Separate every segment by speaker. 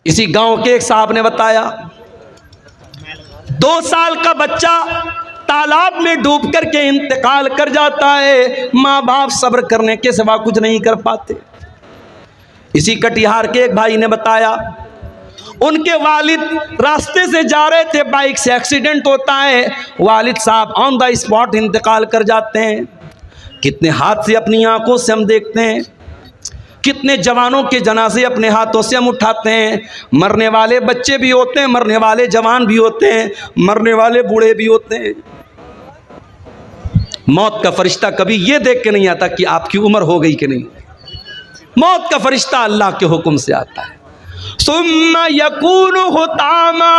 Speaker 1: इसी गांव के एक साहब ने बताया 2 साल का बच्चा तालाब में डूब करके इंतकाल कर जाता है, माँ बाप सब्र करने के सिवा कुछ नहीं कर पाते। इसी कटिहार के एक भाई ने बताया उनके वालिद रास्ते से जा रहे थे, बाइक से एक्सीडेंट होता है, वालिद साहब ऑन द स्पॉट इंतकाल कर जाते हैं। कितने हादसे अपनी आंखों से हम देखते हैं, कितने जवानों के जनाजे अपने हाथों से हम उठाते हैं। मरने वाले बच्चे भी होते हैं, मरने वाले जवान भी होते हैं, मरने वाले बूढ़े भी होते हैं। मौत का फरिश्ता कभी ये देख के नहीं आता कि आपकी उम्र हो गई कि नहीं। मौत का फरिश्ता अल्लाह के हुक्म से आता है। सुम्मा यकून हुतामा,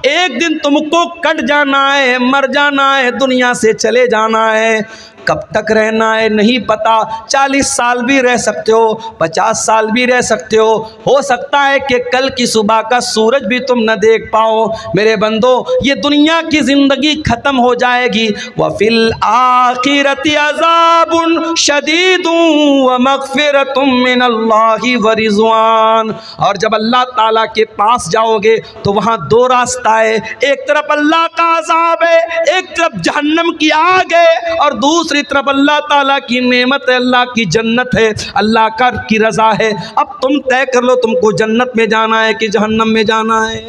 Speaker 1: एक दिन तुमको कट जाना है, मर जाना है, दुनिया से चले जाना है। कब तक रहना है नहीं पता, 40 साल भी रह सकते हो, 50 साल भी रह सकते हो सकता है कि कल की सुबह का सूरज भी तुम न देख पाओ। मेरे बंदो, ये दुनिया की जिंदगी खत्म हो जाएगी। व फिल आखिरति अज़ाबुन शदीदुन व मग़फ़िरतुम मिनल्लाहि व रिज़वान। और जब अल्लाह ताला के पास जाओगे तो वहाँ 2 रास्ता है, एक तरफ अल्लाह का अज़ाब है, एक तरफ जहन्नम की आग है, और दूसरी तरफ अल्लाह ताला की नेमत है, अल्लाह की जन्नत है, अल्लाह का की रज़ा है। अब तुम तय कर लो तुमको जन्नत में जाना है कि जहन्नम में जाना है।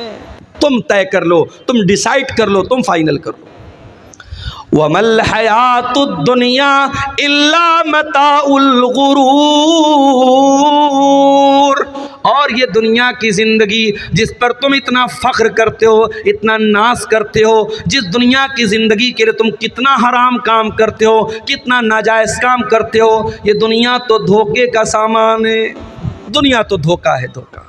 Speaker 1: तुम तय कर लो, तुम डिसाइड कर लो, तुम फाइनल कर लो। वमल हयातुद दुनिया इल्ला मताउल गुरूर। और ये दुनिया की ज़िंदगी जिस पर तुम इतना फ़ख्र करते हो, इतना नाज करते हो, जिस दुनिया की ज़िंदगी के लिए तुम कितना हराम काम करते हो, कितना नाजायज़ काम करते हो, ये दुनिया तो धोखे का सामान है। दुनिया तो धोखा है, धोखा।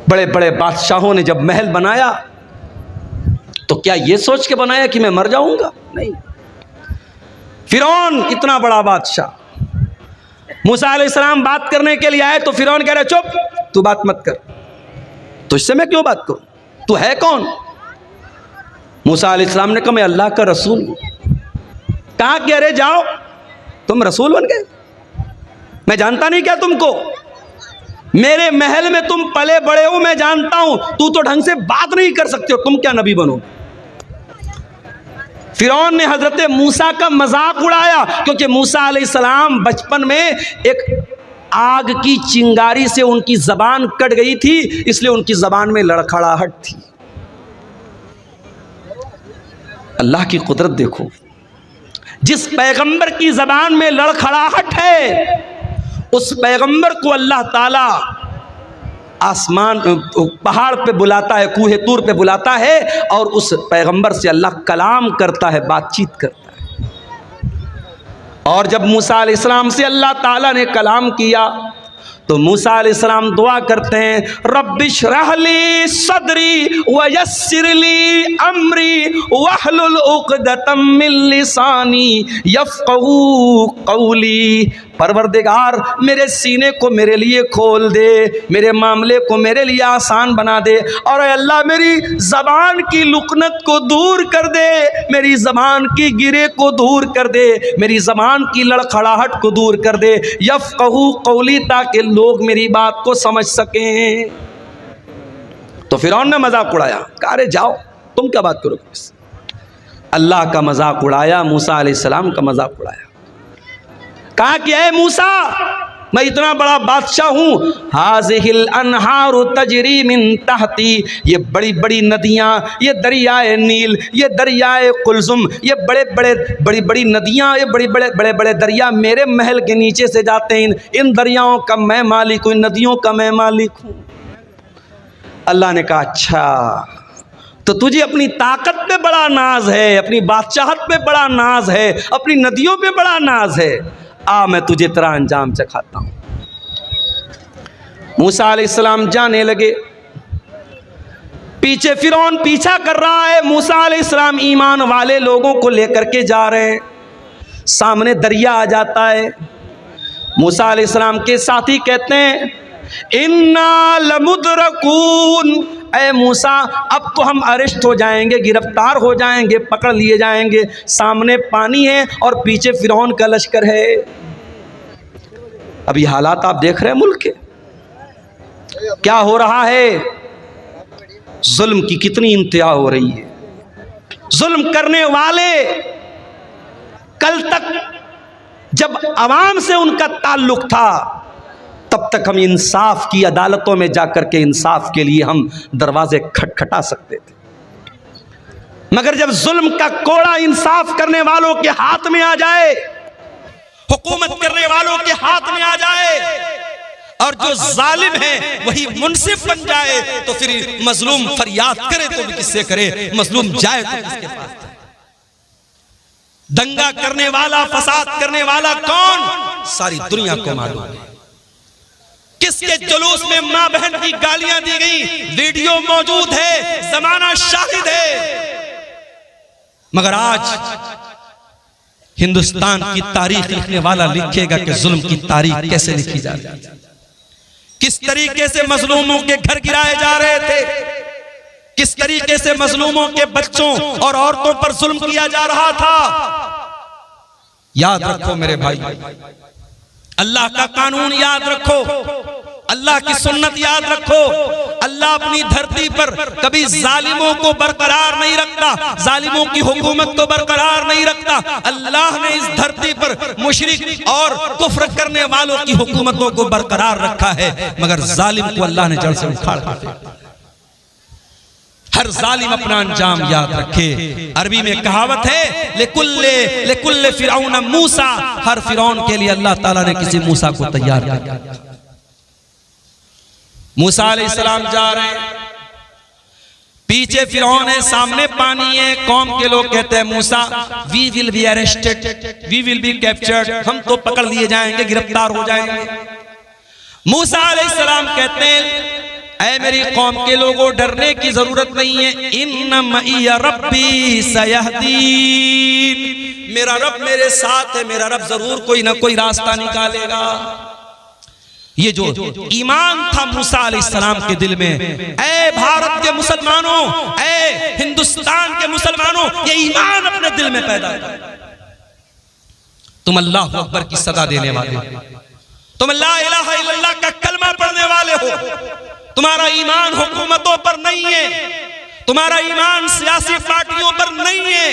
Speaker 1: बड़े बड़े बादशाहों ने जब महल बनाया तो क्या ये सोच के बनाया कि मैं मर जाऊंगा? नहीं। फिरौन इतना बड़ा बादशाह, मूसा अलैहिस्सलाम बात करने के लिए आए तो फिरौन कह रहे चुप, तू बात मत कर, तुझसे मैं क्यों बात करूं, तू है कौन? मूसा अलैहिस्सलाम ने कहा मैं अल्लाह का रसूल हूं। कहा कि अरे जाओ, तुम रसूल बन गए, मैं जानता नहीं क्या तुमको, मेरे महल में तुम पले बड़े हो, मैं जानता हूं, तू तो ढंग से बात नहीं कर सकते हो, तुम क्या नबी बनो? फिरौन ने हजरत मूसा का मजाक उड़ाया, क्योंकि मूसा अलैहिस्सलाम बचपन में एक आग की चिंगारी से उनकी जबान कट गई थी, इसलिए उनकी जबान में लड़खड़ाहट थी। अल्लाह की कुदरत देखो, जिस पैगंबर की जबान में लड़खड़ाहट है उस पैगंबर को अल्लाह ताला आसमान पहाड़ पे बुलाता है, कूहे तूर पे बुलाता है, और उस पैगंबर से अल्लाह कलाम करता है, बातचीत करता है। और जब मूसा अलैहिस्सलाम से अल्लाह ताला ने कलाम किया तो मूसा अलैहिस्सलाम दुआ करते हैं, रब्बिश्रह ली सदरी व यस्सिर ली अमरी वहलुल उक़दतम मिन लिसानी यफ़क़हू क़ौली। परवरदिगार मेरे सीने को मेरे लिए खोल दे, मेरे मामले को मेरे लिए आसान बना दे, और अल्लाह मेरी ज़बान की लुकनत को दूर कर दे, मेरी ज़बान की गिरे को दूर कर दे, मेरी ज़बान की लड़खड़ाहट को दूर कर दे, यफ़क़हू क़ौली, ताकि लोग मेरी बात को समझ सकें। तो फिरौन ने मजाक उड़ाया, कहा अरे जाओ, तुम क्या बात करोगे? अल्लाह का मजाक उड़ाया, मूसा अलैहिस्सलाम का मजाक उड़ाया। कहा कि ऐ मूसा, मैं इतना बड़ा बादशाह हूँ, हाज़िहिल अनहारु तजरी मिन तहती, ये बड़ी बड़ी नदियाँ, ये दरियाए नील, ये दरियाए कुलजुम, ये बड़ी बड़ी नदियाँ, ये बड़े बड़े दरिया मेरे महल के नीचे से जाते हैं। इन दरियाओं का मैं मालिक हूँ, इन नदियों का मैं मालिक हूँ। अल्लाह ने कहा अच्छा, तो तुझे अपनी ताकत पे बड़ा नाज है, अपनी बादशाहत पे बड़ा नाज है, अपनी नदियों पे बड़ा नाज है, आ मैं तुझे तेरा अंजाम चखाता हूं। मूसा अलैहिस्सलाम जाने लगे, पीछे फिरौन पीछा कर रहा है, मूसा अलैहिस्सलाम ईमान वाले लोगों को लेकर के जा रहे हैं। सामने दरिया आ जाता है, मूसा अलैहिस्सलाम के साथी कहते हैं इन्ना लमुदरकून, ऐ मूसा अब तो हम अरेस्ट हो जाएंगे, गिरफ्तार हो जाएंगे, पकड़ लिए जाएंगे। सामने पानी है और पीछे फिरौन का लश्कर है। अभी हालात आप देख रहे हैं मुल्क के, क्या हो रहा है? जुल्म की कितनी इंतहा हो रही है। जुल्म करने वाले कल तक जब आवाम से उनका ताल्लुक था तब तक हम इंसाफ की अदालतों में जाकर के इंसाफ के लिए हम दरवाजे खटखटा सकते थे, मगर जब जुल्म का कोड़ा इंसाफ करने वालों के हाथ में आ जाए, हुकूमत करने वालों के हाथ में आ जाए और जो जालिम है वही मुनसिफ बन जाए, तो फिर मजलूम फरियाद करे तो भी किससे करे, मजलूम जाए तो किसके पास जाए। दंगा करने वाला, फसाद करने वाला कौन? सारी दुनिया को मालूम है। किसके जुलूस में मां बहन की गालियां दी गई, वीडियो मौजूद है, जमाना शाहिद है। मगर आज हिंदुस्तान की तारीख लिखने वाला लिखेगा कि जुल्म की तारीख कैसे लिखी जा रही है, किस तरीके से मजलूमों के घर गिराए जा रहे थे, किस तरीके से मजलूमों के बच्चों और औरतों पर जुल्म किया जा रहा था। याद रखो मेरे भाई, अल्लाह का कानून याद रखो, अल्लाह की सुन्नत याद रखो। अल्लाह अपनी धरती पर कभी जालिमों को बरकरार नहीं रखता, जालिमों की हुकूमत को बरकरार नहीं रखता। अल्लाह ने इस धरती पर मुशरिक और कुफ्र करने वालों की हुकूमतों को बरकरार रखा है, मगर जालिम को अल्लाह ने जड़ से उखाड़ दिया। हर जालिम अपना अंजाम याद रखे। अरबी में कहावत है, लेकुल्ले फिरौन मूसा, हर फिरौन के लिए अल्लाह ताला ने किसी मूसा को तैयार किया। मूसा अलैहिस्सलाम जा रहे हैं, पीछे फिरौन है, सामने पानी है। कौम के लोग कहते हैं Musa we will be arrested, we will be captured, हम तो पकड़ लिए जाएंगे, गिरफ्तार हो जाएंगे। मूसा अलैहिस्सलाम कहते हैं, ऐ मेरी कौम के लोगों, डरने की जरूरत नहीं है, इन्ना मइया रब्बी सयहदीन, मेरा रब मेरे साथ है, मेरा रब जरूर कोई ना कोई रास्ता निकालेगा। ये जो ईमान था मूसा अलैहिस्सलाम के दिल में, ऐ भारत के मुसलमानों, ऐ हिंदुस्तान के मुसलमानों, ये ईमान अपने दिल में पैदा है। तुम अल्लाह अकबर की सदा देने वाले हो, तुम ला इलाहा इल्लल्लाह का कलमा पढ़ने वाले हो। तुम्हारा ईमान हुकूमतों पर नहीं है, तुम्हारा ईमान सियासी पार्टियों पर नहीं है।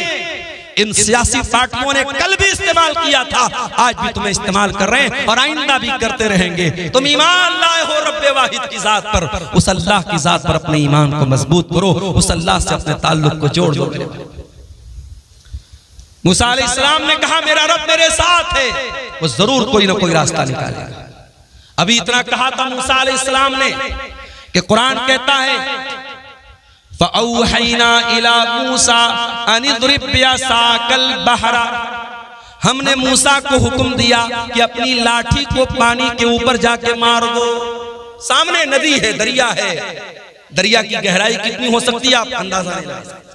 Speaker 1: इन सियासी पार्टियों ने कल भी इस्तेमाल किया था, आज भी तुम्हें इस्तेमाल कर रहे हैं और आइंदा भी करते रहेंगे। तुम ईमान लाए हो रब्बे वाहिद की जात पर, उस अल्लाह की जात पर अपने ईमान को मजबूत करो, उस अल्लाह से अपने ताल्लुक को जोड़ दो। मूसा अलैहिस्सलाम ने कहा मेरा रब मेरे साथ है, वो जरूर कोई ना कोई रास्ता निकालेगा। अभी इतना कहा था मूसा अलैहिस्सलाम ने कि कुरान कहता है, फ़अौहैना इला मूसा अन इद्रिब बिअसाकल बहरा, हमने मूसा को हुक्म दिया कि अपनी लाठी को पानी के ऊपर जाके मार दो। सामने नदी है, दरिया है, दरिया की गहराई कितनी हो सकती है आप अंदाजा नहीं लगा सकते।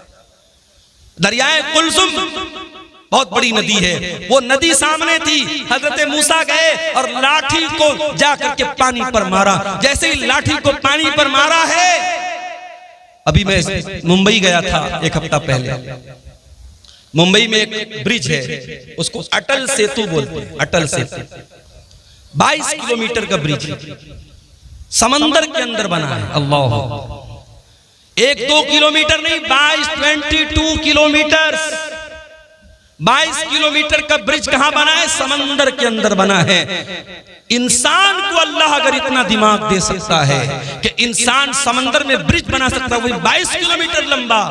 Speaker 1: दरियाए कुलसुम बहुत बड़ी नदी है, वो नदी सामने थी। हजरत मूसा गए और लाठी को जाकर के पानी पर मारा। जैसे ही लाठी को पानी पर मारा है, अभी मैं मुंबई गया था एक हफ्ता पहले, मुंबई में एक ब्रिज है, उसको अटल सेतु बोलते हैं। अटल सेतु 22 किलोमीटर का ब्रिज समंदर के अंदर बना है। अल्लाह, 1-2 किलोमीटर नहीं, 22 किलोमीटर, 22 किलोमीटर का ब्रिज कहां बना है? समंदर के अंदर बना है। इंसान को अल्लाह अगर इतना दिमाग दे सकता है कि इंसान समंदर में ब्रिज बना सकता है, वही 22 किलोमीटर लंबा,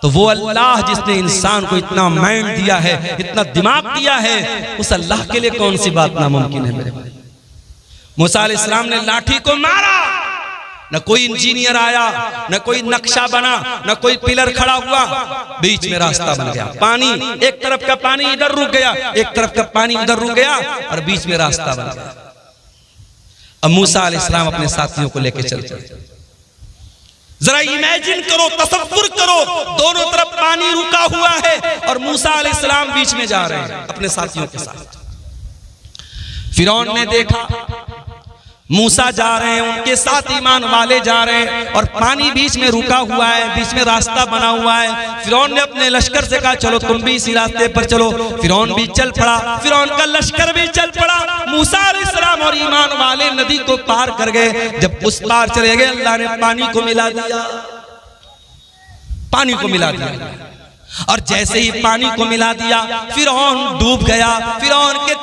Speaker 1: तो वो अल्लाह जिसने इंसान को इतना माइंड दिया है, इतना दिमाग दिया है, उस अल्लाह के लिए कौन सी बात नामुमकिन है मेरे भाई। मूसा अलैहिस्सलाम ने लाठी को मारा, न कोई इंजीनियर आया, न कोई नक्शा बना, न कोई पिलर खड़ा हुआ, बीच में रास्ता बन गया। पानी, एक तरफ का पानी इधर रुक गया, एक तरफ का पानी उधर रुक गया और बीच में रास्ता बन गया। अब मूसा अलैहिस्सलाम अपने साथियों को लेकर चल पड़े। जरा इमेजिन करो, तसव्वुर करो, दोनों तरफ पानी रुका हुआ है और मूसा अलैहिस्सलाम बीच में जा रहे हैं अपने साथियों के साथ। फिरौन ने देखा मूसा जा रहे हैं, उनके साथ ईमान वाले जा रहे हैं और पानी बीच में रुका हुआ है, बीच में रास्ता बना हुआ है। फिरौन ने अपने लश्कर से कहा चलो तुम भी इसी रास्ते पर चलो। फिरौन भी चल पड़ा, फिरौन का लश्कर भी चल पड़ा। मूसा अलैहिस्सलाम और ईमान वाले नदी को पार कर गए। जब उस पार चले गए, अल्लाह ने पानी को मिला दिया, पानी को मिला दिया। और जैसे ही पानी को मिला दिया, फिरौन डूब गया। फिरौन के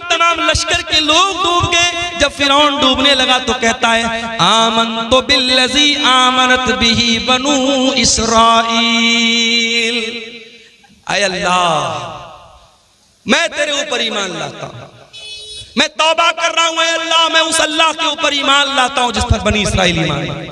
Speaker 1: तमाम लश्कर के लोग डूब गए। जब फिरौन डूबने लगा तो कहता है आमनतु बिल्लज़ी आमनत बिही बनु इस्राईल। ऐ अल्लाह, मैं तेरे ऊपर ईमान लाता हूं, मैं तौबा कर रहा हूं। ऐ अल्लाह, मैं उस अल्लाह के ऊपर ईमान लाता हूं जिस पर बनी इस्राईल ईमान लाए।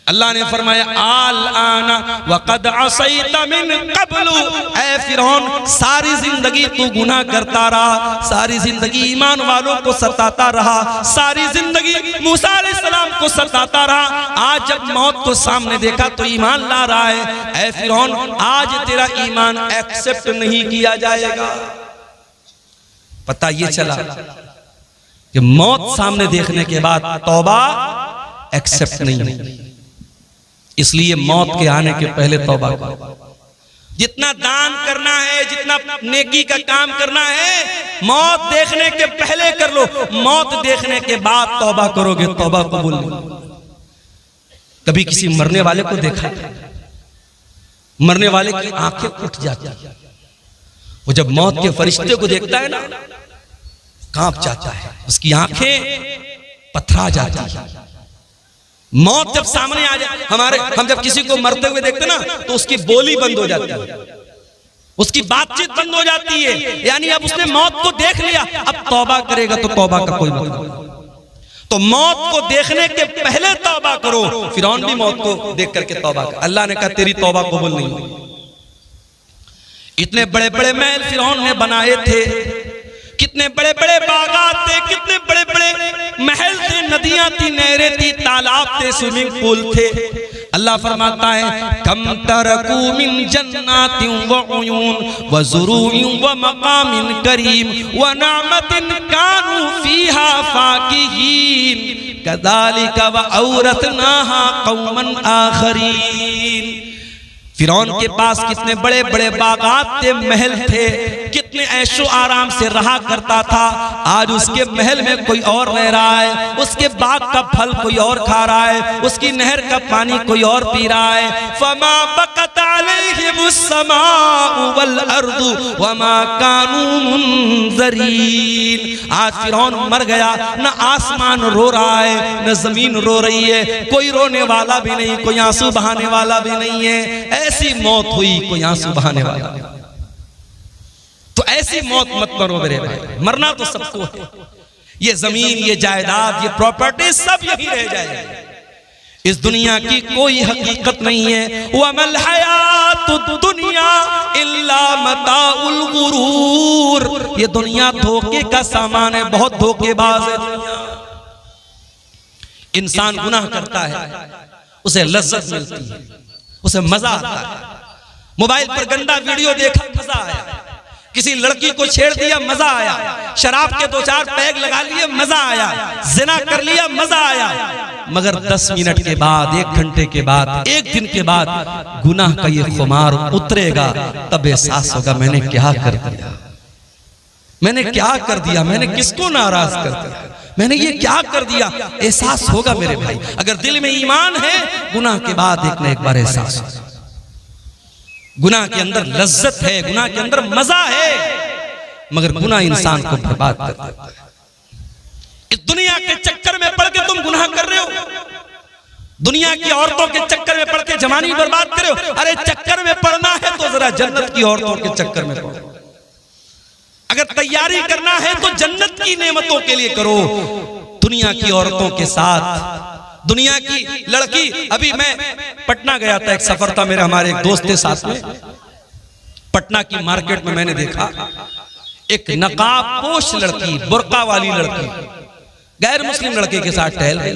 Speaker 1: अल्लाह ने फरमाया आल आना वक़द असैता मिन क़ब्लु। ऐ फिरौन, सारी जिंदगी तू गुनाह करता रहा, सारी जिंदगी ईमान वालों को सताता रहा, सारी जिंदगी मूसा अलैहिस्सलाम को सताता रहा। आज जब मौत को सामने देखा तो ईमान ला रहा है। ऐ फिरौन, आज तेरा ईमान एक्सेप्ट नहीं किया जाएगा। पता ये चला कि मौत सामने देखने के बाद तौबा एक्सेप्ट नहीं होगी। इसलिए मौत के आने के पहले तौबा करो। जितना दान करना है, जितना नेकी का काम करना है, मौत देखने के पहले कर लो। मौत देखने के बाद तौबा करोगे, तौबा कबूल नहीं। कभी किसी मरने वाले को देखा, मरने वाले की आंखें उठ जाती हैं। वो जब मौत के फरिश्ते को देखता है ना, कांप जाता है, उसकी आंखें पथरा जाती है। मौत जब सामने आ जाए, हम जब किसी को मरते हुए देखते ना तो उसकी बोली बंद हो जाती है, उसकी बातचीत बंद हो जाती है। यानी अब उसने मौत को देख लिया, अब तौबा करेगा तो तौबा का कोई मतलब नहीं। तो मौत को देखने के पहले तौबा करो। फिरौन भी मौत को देख करके तौबा कर, अल्लाह ने कहा तेरी तौबा कबूल नहीं हुई। इतने बड़े बड़े महल फिरौन ने बनाए थे, कितने बड़े बड़े बागात थे, कितने बड़े बड़े महल थे, नदियां थी, नहरें थी, तालाब थे, स्विमिंग पूल थे। अल्लाह फरमाता है कम तरकू मिन जन्नातिन व उयून व ज़ुरूइन व मकामिन करीम व नअमतिन कानू फीहा फाकिहीन कज़ालिका व औरथनाहा कौमन आखरीन। फिरौन के पास कितने बड़े बड़े बागात थे, महल थे, कितने ऐशो आराम से रहा करता था। आज उसके महल में कोई और रह रहा है, उसके बाग का फल कोई और खा रहा है, उसकी नहर का पानी कोई और पी रहा है। फमा बकत अलैहिमुस समाउ वल अर्दु वमा कानू मुनज़रीन। आज फिरौन मर गया, न आसमान रो रहा है, न जमीन रो रही है, कोई रोने वाला भी नहीं, कोई आंसू बहाने वाला भी नहीं है। ऐसी मौत हुई, कोई आंसू बहाने वाला नहीं। तो ऐसी मौत मत मरो मेरे भाई, मरना तो सबको है। ये जमीन, ये जायदाद, ये प्रॉपर्टी सब यही रह जाएगी। इस दुनिया की कोई हकीकत नहीं है। वमल हयातुद दुनिया इल्ला मताउल गुरूर। ये दुनिया धोखे का सामान है, बहुत धोखेबाज है दुनिया। इंसान गुनाह करता है, उसे लज्जत मिलती है, उसे मजा आता है। मोबाइल पर गंदा वीडियो देखा, मजा आया। किसी लड़की को छेड़ दिया, मजा आया। शराब के 2-4 पैग लगा लिए, मजा आया। जिना कर लिया, मजा आया। मगर 10 मिनट के बाद, 1 घंटे के बाद, 1 दिन के बाद गुनाह का ये खुमार उतरेगा, तब एहसास होगा मैंने क्या कर दिया, मैंने क्या कर दिया, मैंने किसको नाराज कर दिया, मैंने ये क्या कर दिया। एहसास होगा मेरे भाई। अगर दिल में ईमान है, गुनाह के बाद एक न एक बार एहसास होगा। गुनाह के अंदर लज्जत है, गुनाह के अंदर मजा है, मगर गुनाह इंसान को बर्बाद कर देता है। इस दुनिया के चक्कर में पड़ के तुम गुनाह कर रहे हो, दुनिया की औरतों के चक्कर में पड़ के जवानी बर्बाद कर रहे हो। अरे चक्कर में पड़ना है तो जरा जन्नत की औरतों के चक्कर में पड़ो। अगर तैयारी करना है तो जन्नत की नेमतों के लिए करो। दुनिया की औरतों के साथ, दुनिया की लड़की। अभी मैं पटना गया था, एक सफर था मेरा, हमारे एक दोस्त थे साथ में। पटना की मार्केट में मैंने देखा एक नकाब पोश लड़की, बुर्का वाली लड़की, गैर मुस्लिम लड़के के साथ टहल रही।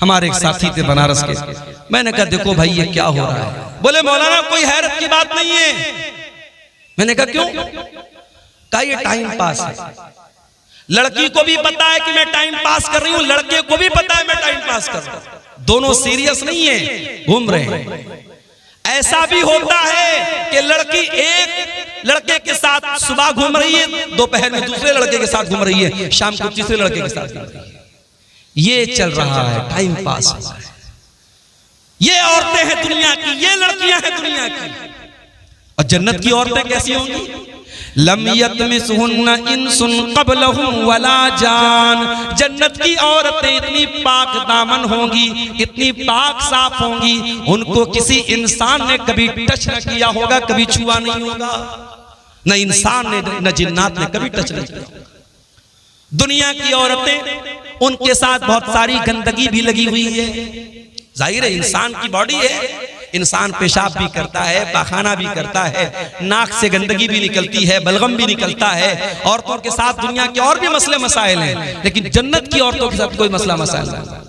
Speaker 1: हमारे एक साथी थे बनारस के। मैंने कहा देखो भाई ये क्या हो रहा है। बोले मौलाना कोई हैरत की बात नहीं है। मैंने कहा क्यों? कहा ये टाइम पास है। लड़की को भी पता है कि मैं टाइम पास कर रही हूं, लड़के को भी पता है मैं टाइम पास कर रहा हूं, दोनों सीरियस नहीं है, घूम रहे हैं। ऐसा भी होता है कि लड़की एक लड़के के साथ सुबह घूम रही है, दोपहर में दूसरे लड़के के साथ घूम रही है, शाम को तीसरे लड़के के साथ घूम रही है। ये चल रहा है, टाइम पास हो रहा है। ये औरतें हैं दुनिया की, ये लड़कियां हैं दुनिया की। और जन्नत की औरतें कैसी होंगी? लम यतमिसहुन्ना इंसुन क़ब्लहुम वला जान। जन्नत की औरतें इतनी पाक दामन होंगी, इतनी पाक साफ होंगी, उनको किसी इंसान ने कभी टच न किया होगा, कभी छुआ नहीं होगा, न इंसान ने न जिन्नात ने कभी टच नहीं किया। दुनिया की औरतें, उनके साथ बहुत सारी गंदगी भी लगी हुई है। जाहिर है इंसान की बॉडी है, इंसान पेशाब भी करता है, पाखाना भी करता है, नाक से गंदगी भी निकलती है, बलगम भी निकलता है। औरतों के साथ दुनिया के और भी मसले मसाइल हैं, लेकिन जन्नत की औरतों के साथ कोई मसला मसाइल नहीं।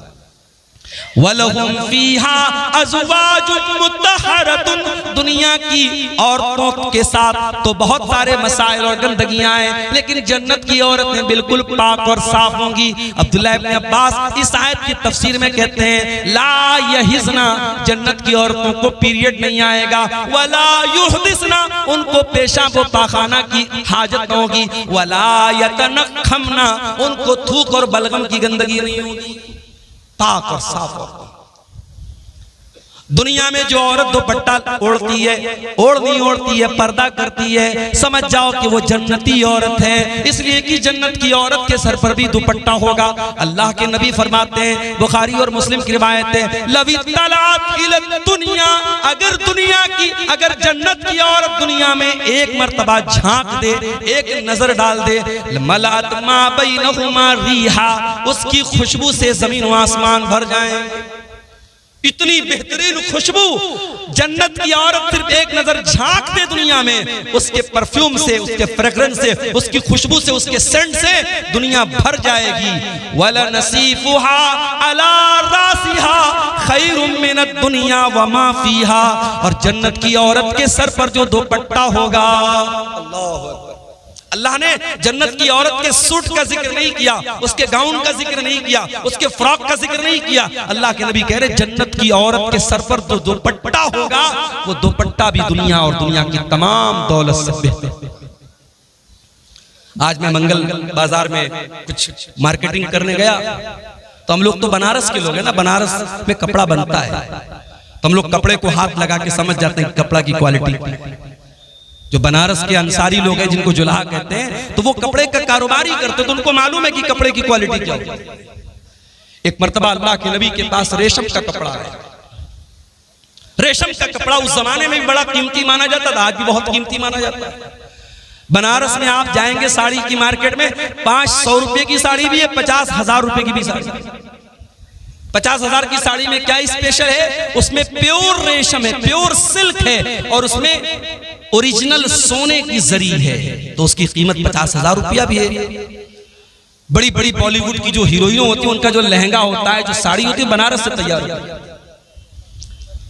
Speaker 1: वलहुम फीहा अज़वाजुम मुत्तहरतुन। दुनिया की औरतों के साथ तो बहुत सारे मसाइल और गंदगियां हैं, लेकिन जन्नत की औरतें बिल्कुल पाक और साफ होंगी। अब्दुल्लाह इब्न अब्बास इस आयत की तफसीर में कहते हैं, ला यहिज़ना, जन्नत की औरतों को पीरियड नहीं आएगा, वला युहदिसना, उनको पेशाब व पाखाना की हाजत होगी, वला यतनखमना, उनको थूक और बलगम की गंदगी नहीं होगी, पाक और साफ होगा। दुनिया में जो औरत दुपट्टा ओढ़ती है, ओढ़नी ओढ़ती है, पर्दा करती है, समझ जाओ कि वो जन्नती औरत है, इसलिए कि जन्नत की औरत के सर पर भी दुपट्टा होगा। अल्लाह के नबी फरमाते हैं, बुखारी और मुस्लिम की रिवायत है, लवी तलात इल दुनिया, अगर दुनिया की, अगर जन्नत की औरत दुनिया में एक मर्तबा झांक दे, एक नजर डाल दे, मलात मा बैनहुमा रिहा, उसकी खुशबू से जमीन व आसमान भर जाए। इतनी बेहतरीन खुशबू जन्नत की औरत सिर्फ एक नजर झांक दे दुनिया में, उसके परफ्यूम से, उसके फ्रेग्रेंस से, उसकी खुशबू से, उसके सेंट से दुनिया भर जाएगी। वला नसीफुहा अला रासिहा खैरुम मिनद दुनिया व मा फीहा, और जन्नत की औरत के सर पर जो दुपट्टा होगा, अल्लाहु अकबर, अल्लाह ने जन्नत की औरत के सूट का जिक्र नहीं किया, उसके गाउन का जिक्र नहीं किया, उसके फ्रॉक का जिक्र नहीं किया। अल्लाह के नबी कह रहे जन्नत की औरत के सर पर जो दुपट्टा होगा, वो दुपट्टा भी दुनिया और दुनिया की तमाम दौलत से बेहतर। आज मैं मंगल बाजार में कुछ मार्केटिंग करने गया, तो हम लोग तो बनारस के लोग हैं ना, बनारस में कपड़ा बनता है, तो हम लोग कपड़े को हाथ लगा के समझ जाते हैं कपड़ा की क्वालिटी। जो बनारस के अंसारी लोग हैं, जिनको जुलाहा कहते हैं, तो वो कपड़े का कारोबारी करते, तो उनको मालूम है कि कपड़े की क्वालिटी क्या होती है। एक मर्तबा अल्लाह के नबी के पास रेशम का कपड़ा है। रेशम का कपड़ा उस जमाने में भी बड़ा कीमती माना जाता था, आज भी बहुत कीमती माना जाता है। बनारस में आप जाएंगे साड़ी की मार्केट में, 500 रुपए की साड़ी भी है, 50,000 रुपए की भी साड़ी। 50,000 की साड़ी में क्या स्पेशल है? उसमें प्योर रेशम है, प्योर सिल्क है, और उसमें ओरिजिनल सोने की जरी है, तो उसकी कीमत 50,000 रुपया भी है। बड़ी बड़ी बॉलीवुड की जो हीरोइनें होती हैं, उनका जो लहंगा होता है, जो साड़ी होती है, बनारस से तैयार होती है।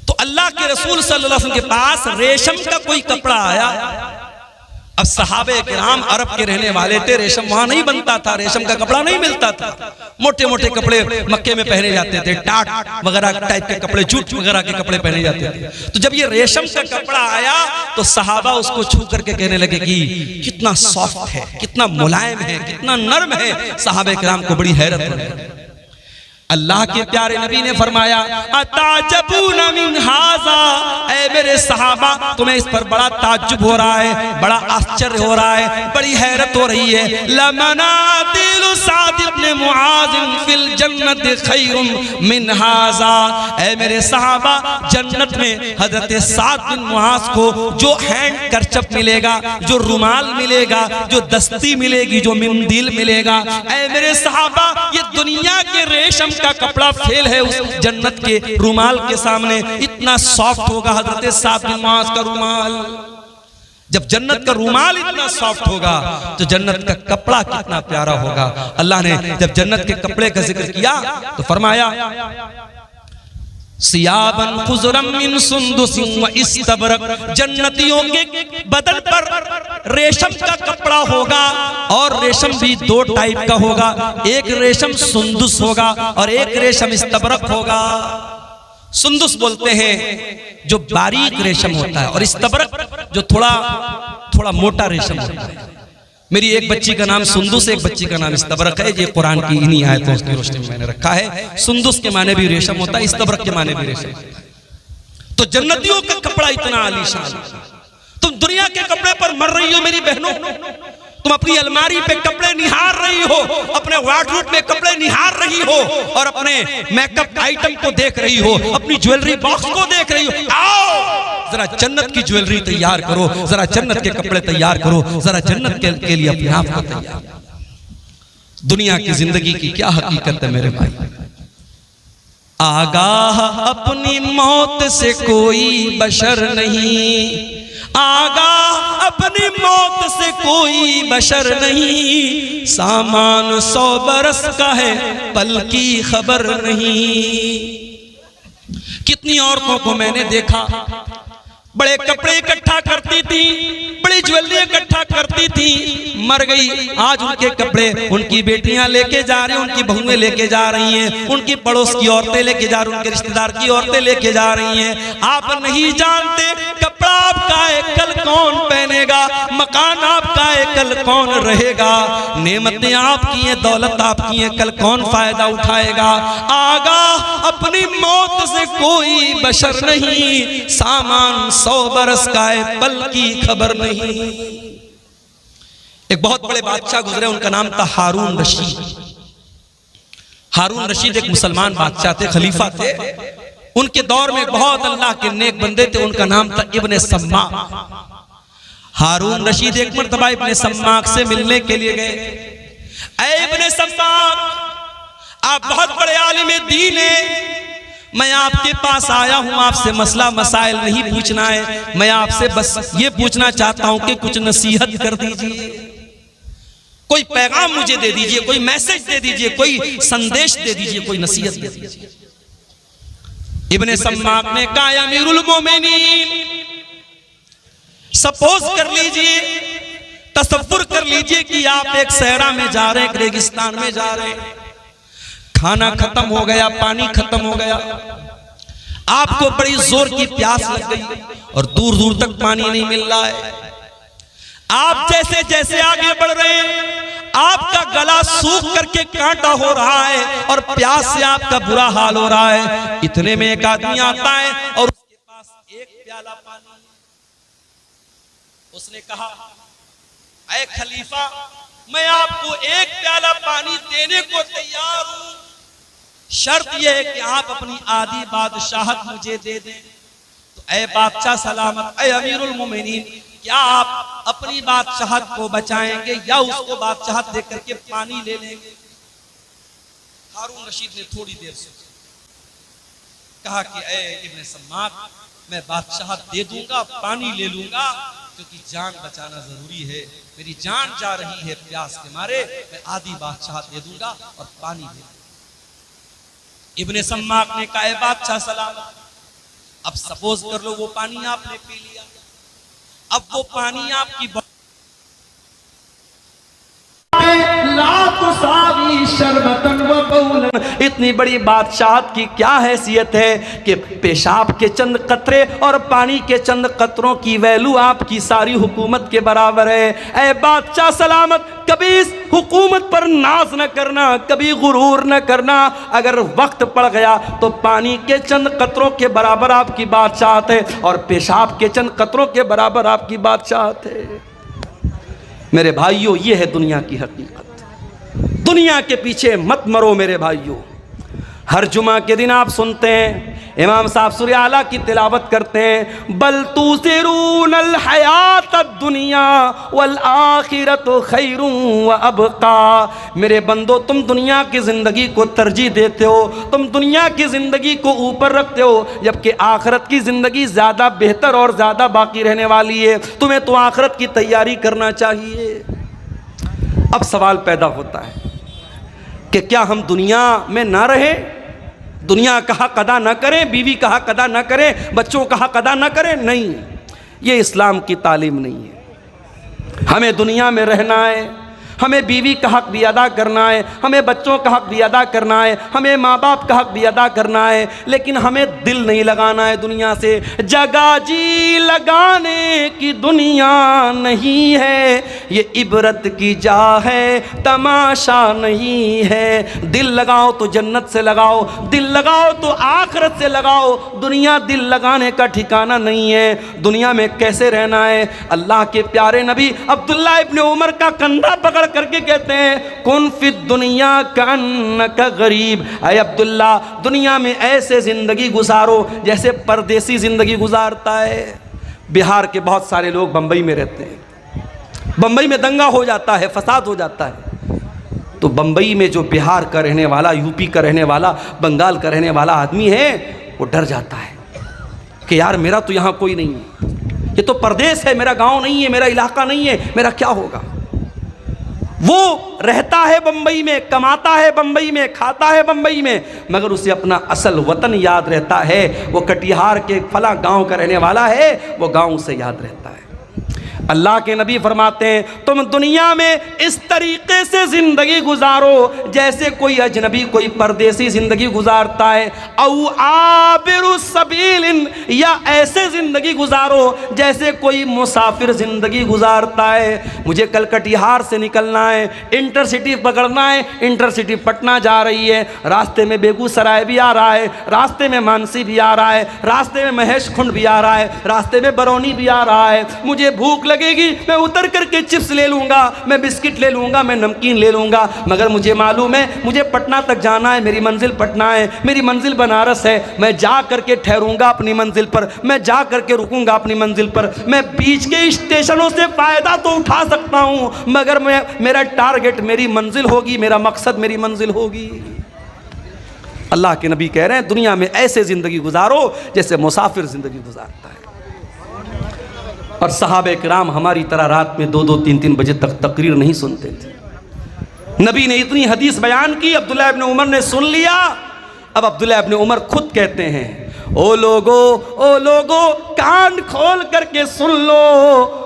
Speaker 1: तो अल्लाह के रसूल सल्लल्लाहु अलैहि वसल्लम के पास रेशम का कोई कपड़ा आया। अब सहाबे किराम अरब के रहने वाले थे, रेशम वहां नहीं बनता था, रेशम का कपड़ा नहीं मिलता था। मोटे मोटे कपड़े मक्के में पहने जाते थे, टाट वगैरह टाइप के कपड़े, जूट वगैरह के कपड़े पहने जाते थे। तो जब ये रेशम का कपड़ा आया, तो सहाबा उसको छू करके कहने लगे कि कितना सॉफ्ट है, कितना मुलायम है, कितना नर्म है। सहाबे किराम को बड़ी हैरत हुई। अल्लाह के प्यारे नबी ने फरमाया, अताजबून मिन हाज़ा, ऐ मेरे सहाबा, तुम्हें इस पर बड़ा ताज्जुब हो रहा है, बड़ा आश्चर्य हो रहा है, बड़ी हैरत हो रही है। लमनातिलु साद इब्न मुआज़ फिल जन्नत खैरुम मिन हाज़ा, ऐ मेरे सहाबा, जन्नत में हजरत साद बिन मुआज़ को जो हैंड करचप मिलेगा, जो रुमाल मिलेगा, जो दस्ती मिलेगी, जो मिंदिल मिलेगा, ऐ मेरे सहाबा, ये दुनिया के रेशम का कपड़ा फेल है उस जन्नत के रुमाल के सामने। इतना सॉफ्ट होगा हजरत साद बिन मुआज़ का रुमाल। जब जन्नत का रुमाल इतना सॉफ्ट होगा, तो जन्नत का कपड़ा कितना प्यारा होगा। अल्लाह ने जब जन्नत के कपड़े का जिक्र किया, तो फरमाया सियाबन खुज़रम मिन सुंदुसिन व इस्तबरक, जन्नतियों के बदन पर रेशम का कपड़ा होगा, और रेशम भी दो टाइप का होगा, एक रेशम सुंदुस होगा और एक रेशम इस्तबरक होगा। सुंदुस बोलते हैं जो बारीक रेशम होता है, और इस्तबरक जो थोड़ा थोड़ा मोटा रेशम होता है। मेरी एक बच्ची का नाम सुंदुस, एक बच्ची का नाम इस्तबरक है। ये कुरान की इन्हीं आयतों की रोशनी में मैंने रखा है। सुंदुस के माने भी रेशम होता है, इस्तबरक के माने भी रेशम। तो जन्नतियों का कपड़ा इतना आलीशान। तुम दुनिया के कपड़े पर मर रही हो मेरी बहनों, तुम अपनी अलमारी पे कपड़े निहार रही हो, अपने वार्डरोब में कपड़े निहार रही हो, और अपने मेकअप आइटम को देख रही हो, अपनी ज्वेलरी बॉक्स को देख रही हो। आओ जरा जन्नत की ज्वेलरी तैयार करो, जरा जन्नत के कपड़े तैयार करो, जरा जन्नत के लिए अपने आप को तैयार। दुनिया की जिंदगी की क्या हकीकत है मेरे भाई। आगाह अपनी मौत से कोई बशर नहीं, आगाह अपनी मौत से कोई बशर नहीं, सामान 100 बरस का है पल की खबर नहीं। कितनी औरतों को मैंने देखा, बड़े कपड़े इकट्ठा करती थी, बड़ी ज्वेलरी इकट्ठा करती थी, मर गई। आज उनके कपड़े उनकी बेटियां लेके जा रही हैं, उनकी बहुएं लेके जा रही हैं, उनकी पड़ोस की औरतें लेके जा रही हैं, उनके रिश्तेदार की औरतें लेके जा रही हैं। आप नहीं जानते कपड़ा आपका है कल कौन पहनेगा, मकान आपका है कल कौन रहेगा, नेमतें आपकी हैं, दौलत आपकी है, कल कौन फायदा उठाएगा। आगाह अपनी मौत से कोई बशर नहीं, सामान 100 बरस का है पल की खबर नहीं। एक बहुत बड़े बादशाह गुजरे, उनका नाम था हारून रशीद। हारून रशीद एक मुसलमान बादशाह थे, खलीफा थे। उनके दौर में बहुत अल्लाह के नेक बंदे थे, उनका नाम था इब्ने सम्माक। हारून रशीद एक मर्तबा इब्ने सम्माक से मिलने के लिए गए। ऐ इब्ने सम्माक, आप बहुत बड़े आलिम दीन हैं, मैं आपके पास आया हूं, आपसे मसला मसाइल नहीं पूछना है, मैं आपसे बस ये पूछना चाहता हूं कि कुछ नसीहत कर दीजिए, कोई पैगाम मुझे दे दीजिए, कोई मैसेज दे दीजिए, कोई संदेश दे दीजिए, कोई नसीहत दे दीजिए। इब्ने सम्माक ने कहा अमीरुल मोमिनीन, सपोज कर लीजिए, तसव्वुर कर लीजिए कि आप एक सहरा में जा रहे हैं, एक रेगिस्तान में जा रहे हैं, खाना खत्म हो गया, पानी खत्म हो गया, आपको बड़ी जोर की प्यास लग गई और दूर दूर तक पानी नहीं मिल रहा है। आप जैसे जैसे आगे बढ़ रहे हैं, आपका गला सूख करके कांटा हो रहा है और प्यास से आपका बुरा हाल हो रहा है। इतने में एक आदमी आता है और उसके पास एक प्याला पानी। उसने कहा, ऐ खलीफा, मैं आपको एक प्याला पानी देने को तैयार हूं, शर्त यह है कि आप अपनी आधी बादशाहत मुझे दे दें। तो ऐ बादशाह सलामत, ऐ अमीरुल मोमिनीन, क्या आप अपनी बादशाहत को बचाएंगे या उसको बादशाहत देकर के पानी ले लेंगे? हारून रशीद ने थोड़ी देर सोचा, कहा कि ऐ इब्ने सम्माक, मैं बादशाहत दे दूंगा, पानी ले लूंगा, क्योंकि जान बचाना जरूरी है, मेरी जान जा रही है प्यास के मारे, मैं आधी बादशाहत दे दूंगा और पानी दे दूंगा। इब्ने सम्माक ने कहा, बादशाह सलामत, अब सपोज कर लो वो पानी आपने पी लिया, अब वो पानी आपकी इतनी बड़ी बादशाहत की क्या हैसियत है कि पेशाब के चंद कतरे और पानी के चंद कतरों की वैल्यू आपकी सारी हुकूमत के बराबर है। ऐ बादशाह सलामत, कभी इस हुकूमत पर नाज न करना, कभी गुरूर न करना। अगर वक्त पड़ गया तो पानी के चंद कतरों के बराबर आपकी बादशाहत है और पेशाब के चंद कतरों के बराबर आपकी बादशाहत है। मेरे भाइयों, ये है दुनिया की हकीकत। दुनिया के पीछे मत मरो मेरे भाइयों। हर जुमा के दिन आप सुनते हैं इमाम साहब सूरह आला की तिलावत करते हैं, बल तुसिरूनल हयातद दुनिया वल आखिरतु खैरुन व अबका। मेरे बंदो, तुम दुनिया की ज़िंदगी को तरजीह देते हो, तुम दुनिया की ज़िंदगी को ऊपर रखते हो, जबकि आखिरत की ज़िंदगी ज़्यादा बेहतर और ज़्यादा बाकी रहने वाली है। तुम्हें तो आखिरत की तैयारी करना चाहिए। अब सवाल पैदा होता है कि क्या हम दुनिया में ना रहे? दुनिया का हक अदा न करें, बीवी का हक अदा न करें, बच्चों का हक अदा न करें, नहीं, ये इस्लाम की तालीम नहीं है। हमें दुनिया में रहना है, हमें बीवी का हक भी अदा करना है, हमें बच्चों का हक भी अदा करना है, हमें माँ बाप का हक भी अदा करना है, लेकिन हमें दिल नहीं लगाना है दुनिया से। जगह जी लगाने की दुनिया नहीं है, ये इबरत की जा है, तमाशा नहीं है। दिल लगाओ तो जन्नत से लगाओ, दिल लगाओ तो आखिरत से लगाओ। दुनिया दिल लगाने का ठिकाना नहीं है। दुनिया में कैसे रहना है? अल्लाह के प्यारे नबी अब्दुल्ला इब्न उमर का कंधा पकड़ करके कहते हैं, कुन फिद दुनिया का गरीब। अय अब्दुल्ला, दुनिया में ऐसे जिंदगी गुजारो जैसे परदेसी जिंदगी गुजारता है। बिहार के बहुत सारे लोग बंबई में रहते हैं, बंबई में दंगा हो जाता है, फसाद हो जाता है, तो बंबई में जो बिहार का रहने वाला, यूपी का रहने वाला, बंगाल का रहने वाला आदमी है, वो डर जाता है कि यार मेरा तो यहाँ कोई नहीं है, ये तो परदेश है, मेरा गांव नहीं है, मेरा इलाका नहीं है, मेरा क्या होगा। वो रहता है बंबई में, कमाता है बंबई में, खाता है बंबई में, मगर उसे अपना असल वतन याद रहता है। वो कटिहार के फला गांव का रहने वाला है, वो गांव से याद रहता है। अल्लाह के नबी फरमाते हैं, तुम दुनिया में इस तरीके से ज़िंदगी गुजारो जैसे कोई अजनबी, कोई परदेसी ज़िंदगी गुजारता है। औ आबिरु सबीलिन, या ऐसे ज़िंदगी गुजारो जैसे कोई मुसाफिर ज़िंदगी गुजारता है। मुझे कल कटिहार से निकलना है, इंटरसिटी पकड़ना है, इंटरसिटी पटना जा रही है, रास्ते में बेगूसराय भी आ रहा है, रास्ते में मानसी भी आ रहा है, रास्ते में महेश खुंड भी आ रहा है, रास्ते में बरौनी भी आ रहा है। मुझे भूख लगेगी, मैं उतर करके चिप्स ले लूंगा, मैं बिस्किट ले लूंगा, मैं नमकीन ले लूंगा, मगर मुझे मालूम है मुझे पटना तक जाना है, मेरी मंजिल पटना है, मेरी मंजिल बनारस है। मैं जा करके ठहरूंगा अपनी मंजिल पर, मैं जा करके रुकूंगा अपनी मंजिल पर। मैं बीच के स्टेशनों से फायदा तो उठा सकता हूं, मगर मेरा टारगेट मेरी मंजिल होगी, मेरा मकसद मेरी मंजिल होगी। अल्लाह के नबी कह रहे हैं, दुनिया में ऐसे जिंदगी गुजारो जैसे मुसाफिर जिंदगी गुजारता है। और सहाबे किराम हमारी तरह रात में 2-2, 3-3 बजे तक तकरीर नहीं सुनते थे। नबी ने इतनी हदीस बयान की, अब्दुल्ला इब्न उमर ने सुन लिया। अब अब्दुल्ला इब्न उमर खुद कहते हैं, ओ लोगो कान खोल करके सुन लो,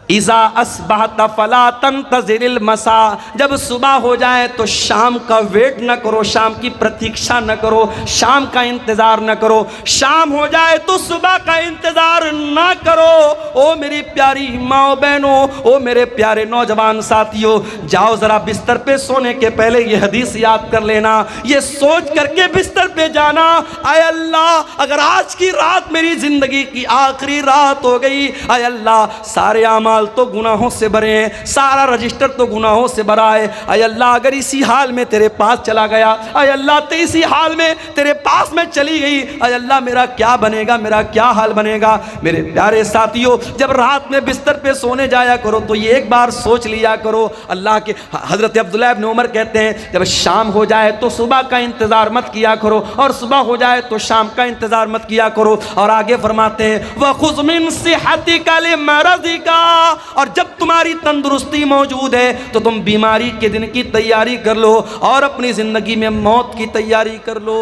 Speaker 1: इज़ा अस्बहत फला तंतज़िरिल मसा, जब सुबह हो जाए तो शाम का वेट न करो, शाम की प्रतीक्षा न करो, शाम का इंतज़ार न करो। शाम हो जाए तो सुबह का इंतज़ार न करो। ओ मेरी प्यारी माओ बहनों, ओ मेरे प्यारे नौजवान साथियों, जाओ ज़रा बिस्तर पे सोने के पहले ये हदीस याद कर लेना, ये सोच करके बिस्तर पे जाना, आय अल्लाह अगर आज की रात मेरी ज़िंदगी की आखिरी रात हो गई, आय अल्लाह सारे आमाल तो गुनाहों से भरे हैं, सारा रजिस्टर तो गुनाहों से भरा है। आय अल्लाह अगर इसी हाल में तेरे पास चला गया, आय अल्लाह तो इसी हाल में तेरे पास में चली गई, आय अल्लाह मेरा क्या बनेगा, मेरा क्या हाल बनेगा। मेरे प्यारे साथियों, जब रात में बिस्तर पे सोने जाया करो तो ये एक बार सोच लिया करो। अल्लाह के हज़रत अब्दुल्ला इब्न उमर कहते हैं, जब शाम हो जाए तो सुबह का इंतज़ार मत किया करो, और सुबह हो जाए तो शाम का इंतज़ार मत किया करो। और आगे फरमाते हैं, वख़ुज़ मिन सिहतिका लिमरज़िका, और जब तुम्हारी तंदुरुस्ती मौजूद है तो तुम बीमारी के दिन की तैयारी कर लो, और अपनी जिंदगी में मौत की तैयारी कर लो,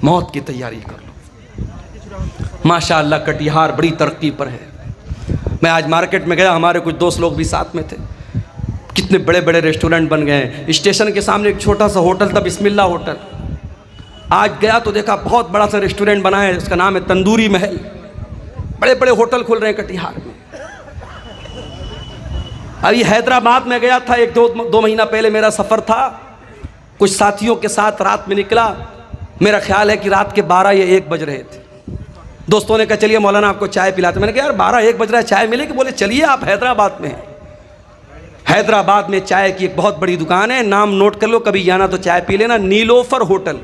Speaker 1: मौत की तैयारी कर लो। माशाअल्लाह कटिहार बड़ी तरक्की पर है। मैं आज मार्केट में गया, हमारे कुछ दोस्त लोग भी साथ में थे, कितने बड़े बड़े रेस्टोरेंट बन गए हैं। स्टेशन के सामने एक छोटा सा होटल था, बिस्मिल्ला होटल। आज गया तो देखा बहुत बड़ा सा रेस्टोरेंट बना है, उसका नाम है तंदूरी महल। बड़े बड़े होटल खुल रहे हैं कटिहार में। अभी हैदराबाद में गया था, 1-2 महीना पहले मेरा सफ़र था, कुछ साथियों के साथ रात में निकला। मेरा ख्याल है कि रात के 12 या 1 बज रहे थे। दोस्तों ने कहा चलिए मौलाना आपको चाय पिलाते। मैंने कहा यार 12-1 बज रहा है, चाय मिलेगी? बोले चलिए आप हैदराबाद में हैं। हैदराबाद में चाय की एक बहुत बड़ी दुकान है, नाम नोट कर लो, कभी जाना तो चाय पी लेना, नीलोफर होटल।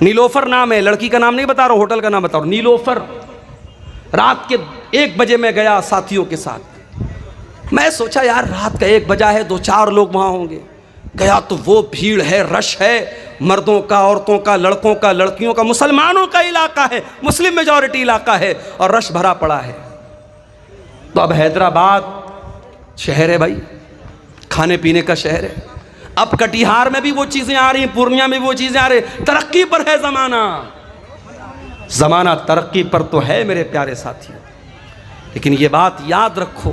Speaker 1: नीलोफर नाम है, लड़की का नाम नहीं बता रहा हूँ, होटल का नाम बता रहा हूँ, नीलोफर। रात के 1 बजे मैं गया साथियों के साथ। मैं सोचा यार रात का 1 बजा है, 2-4 लोग वहाँ होंगे। गया तो वो भीड़ है, रश है, मर्दों का, औरतों का, लड़कों का, लड़कियों का, मुसलमानों का इलाका है, मुस्लिम मेजॉरिटी इलाका है, और रश भरा पड़ा है। तो अब हैदराबाद शहर है भाई, खाने पीने का शहर है। अब कटिहार में भी वो चीज़ें आ रही, पूर्णिया में भी वो चीज़ें आ रही। तरक्की पर है ज़माना, ज़माना तरक्की पर तो है मेरे प्यारे साथियों। लेकिन ये बात याद रखो,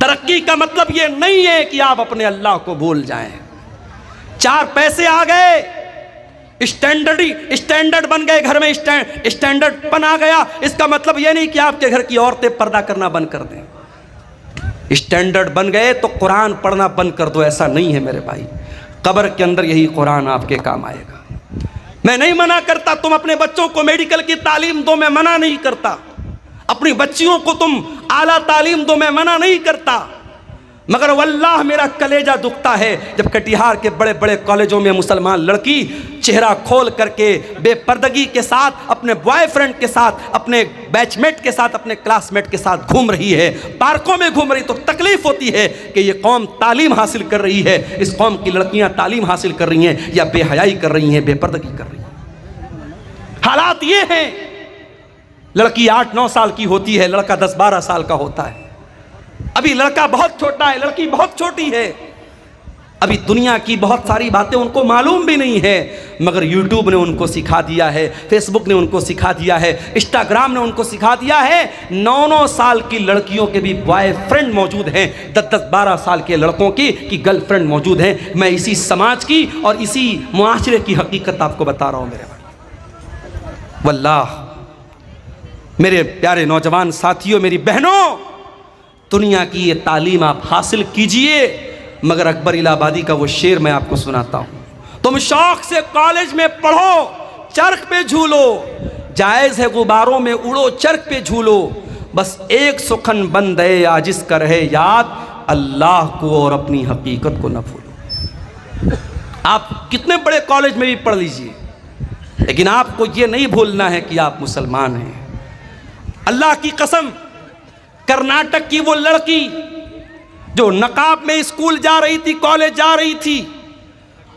Speaker 1: तरक्की का मतलब ये नहीं है कि आप अपने अल्लाह को भूल जाएं। 4 पैसे आ गए, स्टैंडर्ड बन गए, घर में स्टैंडर्डपन आ गया, इसका मतलब ये नहीं कि आपके घर की औरतें पर्दा करना बंद कर दें। स्टैंडर्ड बन गए तो कुरान पढ़ना बंद कर दो, ऐसा नहीं है मेरे भाई। कब्र के अंदर यही कुरान आपके काम आएगा। मैं नहीं मना करता तुम अपने बच्चों को मेडिकल की तालीम दो, मैं मना नहीं करता। अपनी बच्चियों को तुम आला तालीम दो, मैं मना नहीं करता। मगर वल्लाह मेरा कलेजा दुखता है जब कटिहार के बड़े बड़े कॉलेजों में मुसलमान लड़की चेहरा खोल करके बेपर्दगी के साथ अपने बॉयफ्रेंड के साथ, अपने बैचमेट के साथ, अपने क्लासमेट के साथ घूम रही है, पार्कों में घूम रही। तो तकलीफ होती है कि ये कौम तालीम हासिल कर रही है, इस कौम की लड़कियां तालीम हासिल कर रही हैं या बेहयाई कर रही हैं, बेपर्दगी कर रही हैं। हालात ये हैं, लड़की 8-9 साल की होती है, लड़का 10-12 साल का होता है। अभी लड़का बहुत छोटा है, लड़की बहुत छोटी है। अभी दुनिया की बहुत सारी बातें उनको मालूम भी नहीं है, मगर यूट्यूब ने उनको सिखा दिया है, फेसबुक ने उनको सिखा दिया है, इंस्टाग्राम ने उनको सिखा दिया है। 9-9 साल की लड़कियों के भी बॉयफ्रेंड मौजूद हैं, 10-12 साल के लड़कों की गर्लफ्रेंड मौजूद हैं। मैं इसी समाज की और इसी मुआशरे की हकीकत आपको बता रहा हूँ मेरे भाई। वल्लाह मेरे प्यारे नौजवान साथियों, मेरी बहनों, दुनिया की ये तालीम आप हासिल कीजिए। मगर अकबर इलाहाबादी का वो शेर मैं आपको सुनाता हूँ। तुम शौक से कॉलेज में पढ़ो, चरख पे झूलो, जायज़ है गुबारों में उड़ो, चरख पे झूलो, बस एक सुखन बंद है आजिज़ का रहे याद, अल्लाह को और अपनी हकीकत को न भूलो। आप कितने बड़े कॉलेज में भी पढ़ लीजिए, लेकिन आपको ये नहीं भूलना है कि आप मुसलमान हैं। अल्लाह की कसम, कर्नाटक की वो लड़की जो नकाब में स्कूल जा रही थी, कॉलेज जा रही थी,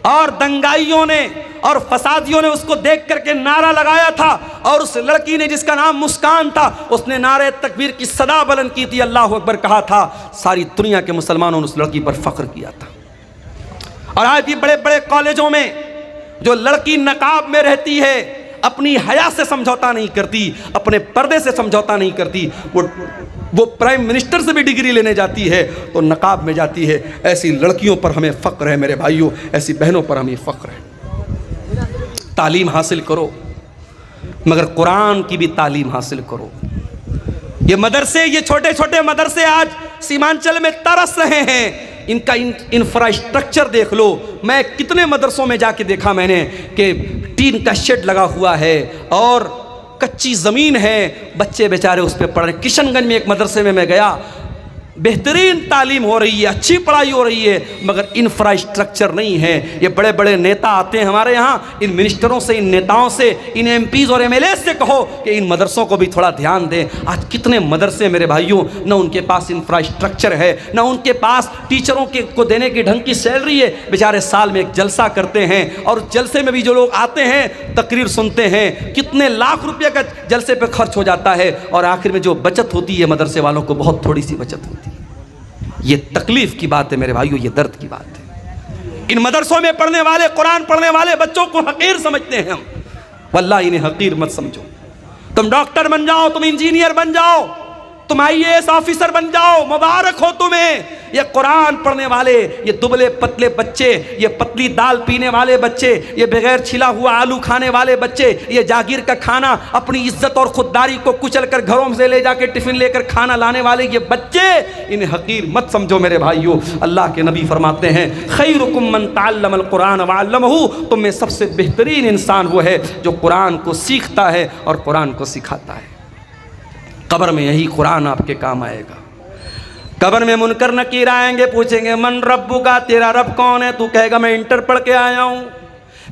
Speaker 1: और दंगाइयों ने और फसादियों ने उसको देख करके नारा लगाया था, और उस लड़की ने जिसका नाम मुस्कान था, उसने नारे तकबीर की सदा बुलंद की थी, अल्लाह अकबर कहा था। सारी दुनिया के मुसलमानों ने उस लड़की पर फख्र किया था। और आज भी बड़े बड़े कॉलेजों में जो लड़की नकाब में रहती है, अपनी हया से समझौता नहीं करती, अपने पर्दे से समझौता नहीं करती, वो प्राइम मिनिस्टर से भी डिग्री लेने जाती है तो नकाब में जाती है। ऐसी लड़कियों पर हमें फ़ख्र है मेरे भाइयों, ऐसी बहनों पर हमें फ़ख्र है। तालीम हासिल करो, मगर कुरान की भी तालीम हासिल करो। ये मदरसे, ये छोटे छोटे मदरसे आज सीमांचल में तरस रहे हैं। इनका इंफ्रास्ट्रक्चर देख लो। मैं कितने मदरसों में जाके देखा मैंने कि टीन का शेड लगा हुआ है और कच्ची ज़मीन है, बच्चे बेचारे उस पर पढ़ रहे। किशनगंज में एक मदरसे में मैं गया, बेहतरीन तालीम हो रही है, अच्छी पढ़ाई हो रही है, मगर इंफ्रास्ट्रक्चर नहीं है। ये बड़े बड़े नेता आते हैं हमारे यहाँ, इन मिनिस्टरों से, इन नेताओं से, इन एमपीज़ और एमएलए से कहो कि इन मदरसों को भी थोड़ा ध्यान दें। आज कितने मदरसे मेरे भाइयों, न उनके पास इंफ्रास्ट्रक्चर है, न उनके पास टीचरों को देने की ढंग की सैलरी है। बेचारे साल में एक जलसा करते हैं, और जलसे में भी जो लोग आते हैं तकरीर सुनते हैं, कितने लाख रुपये का जलसे पर खर्च हो जाता है, और आखिर में जो बचत होती है मदरसे वालों को बहुत थोड़ी सी बचत होती है। ये तकलीफ की बात है मेरे भाइयों, ये दर्द की बात है। इन मदरसों में पढ़ने वाले, कुरान पढ़ने वाले बच्चों को हकीर समझते हैं हम। वल्लाह इन्हें हकीर मत समझो। तुम डॉक्टर बन जाओ, तुम इंजीनियर बन जाओ, तुम IAS ऑफिसर बन जाओ, मुबारक हो तुम्हें। ये कुरान पढ़ने वाले, ये दुबले पतले बच्चे, ये पतली दाल पीने वाले बच्चे, ये बगैर छिला हुआ आलू खाने वाले बच्चे, ये जागीर का खाना, अपनी इज्जत और खुददारी को कुचल कर घरों से ले जाके टिफिन लेकर खाना लाने वाले ये बच्चे, इन्हें हकीर मत समझो मेरे भाइयों। अल्लाह के नबी फरमाते हैं, खैरुकुम मन तअल्लमल कुरान व अल्लमहु, तुम में सबसे बेहतरीन इंसान वो है जो कुरान को सीखता है और कुरान को सिखाता है। कब्र में यही कुरान आपके काम आएगा। कब्र में मुनकर नकीर आएंगे, पूछेंगे मन रब्बुका, तेरा रब कौन है? तू कहेगा मैं इंटर पढ़ के आया हूँ।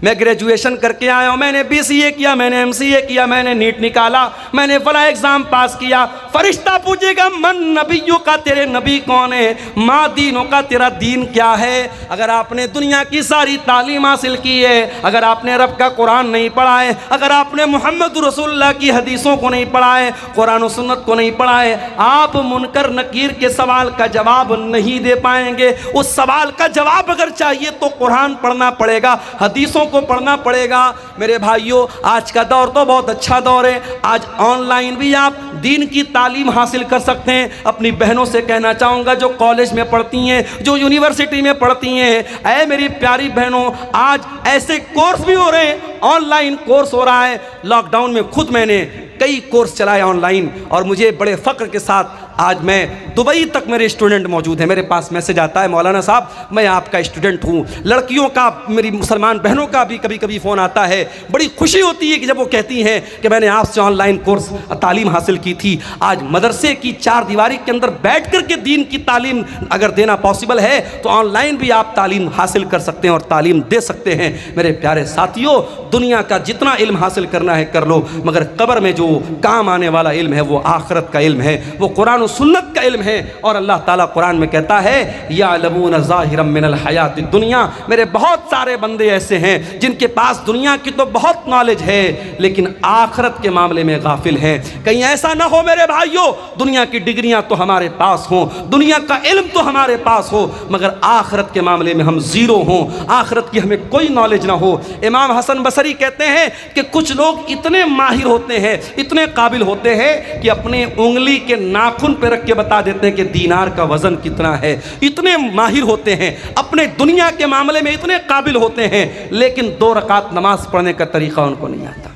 Speaker 1: मैं ग्रेजुएशन करके आया हूँ, मैंने BCA किया, मैंने MCA किया, मैंने नीट निकाला, मैंने फला एग्ज़ाम पास किया। फरिश्ता पूछेगा मन नबियों का तेरे नबी कौन है, माँ दीनों का तेरा दीन क्या है। अगर आपने दुनिया की सारी तालीम हासिल की है, अगर आपने रब का कुरान नहीं पढ़ा है, अगर आपने मोहम्मद रसूलुल्लाह की हदीसों को नहीं पढ़ा है, कुरान और सुन्नत को नहीं पढ़ा है, आप मुनकर नकीर के सवाल का जवाब नहीं दे पाएंगे। उस सवाल का जवाब अगर चाहिए तो कुरान पढ़ना पड़ेगा, हदीसों को पढ़ना पड़ेगा। मेरे भाइयों, आज का दौर तो बहुत अच्छा दौर है। आज ऑनलाइन भी आप दीन की तालीम हासिल कर सकते हैं। अपनी बहनों से कहना चाहूँगा जो कॉलेज में पढ़ती हैं, जो यूनिवर्सिटी में पढ़ती हैं, ऐ मेरी प्यारी बहनों, आज ऐसे कोर्स भी हो रहे हैं, ऑनलाइन कोर्स हो रहा है। लॉकडाउन में खुद मैंने कई कोर्स चलाए ऑनलाइन, और मुझे बड़े फ़ख्र के साथ आज मैं दुबई तक मेरे स्टूडेंट मौजूद हैं। मेरे पास मैसेज आता है, मौलाना साहब मैं आपका स्टूडेंट हूँ। लड़कियों का, मेरी मुसलमान बहनों का भी कभी कभी फ़ोन आता है। बड़ी खुशी होती है कि जब वो कहती हैं कि मैंने आपसे ऑनलाइन कोर्स तालीम हासिल की थी। आज मदरसे की चार दीवारी के अंदर बैठ कर के दीन की तालीम अगर देना पॉसिबल है तो ऑनलाइन भी आप तालीम हासिल कर सकते हैं और तालीम दे सकते हैं। मेरे प्यारे साथियों, दुनिया का जितना इल्म हासिल करना है कर लो, मगर कब्र में जो काम आने वाला इल्म है वो आखिरत का इल्म है, वो कुरान और सुन्नत का इल्म है। और अल्लाह ताला कुरान में कहता है यालमून ज़ाहिरम मिनल हयातिद दुनिया। मेरे बहुत सारे बंदे ऐसे हैं जिनके पास दुनिया की तो बहुत नॉलेज है लेकिन आखिरत के मामले में गाफिल हैं। कहीं ऐसा ना हो मेरे भाइयों, दुनिया की डिग्रियां तो हमारे पास हों, दुनिया का इल्म तो हमारे पास हो, मगर आखिरत के मामले में हम ज़ीरो हों, आखिरत की हमें कोई नॉलेज ना हो। इमाम हसन बसरी कहते हैं कि कुछ लोग इतने माहिर होते हैं, इतने काबिल होते हैं कि अपने उंगली के नाखून पे रख के बता देते हैं कि दीनार का वजन कितना है। इतने माहिर होते हैं, अपने दुनिया के मामले में इतने काबिल होते हैं, लेकिन 2 रकात नमाज पढ़ने का तरीका उनको नहीं आता।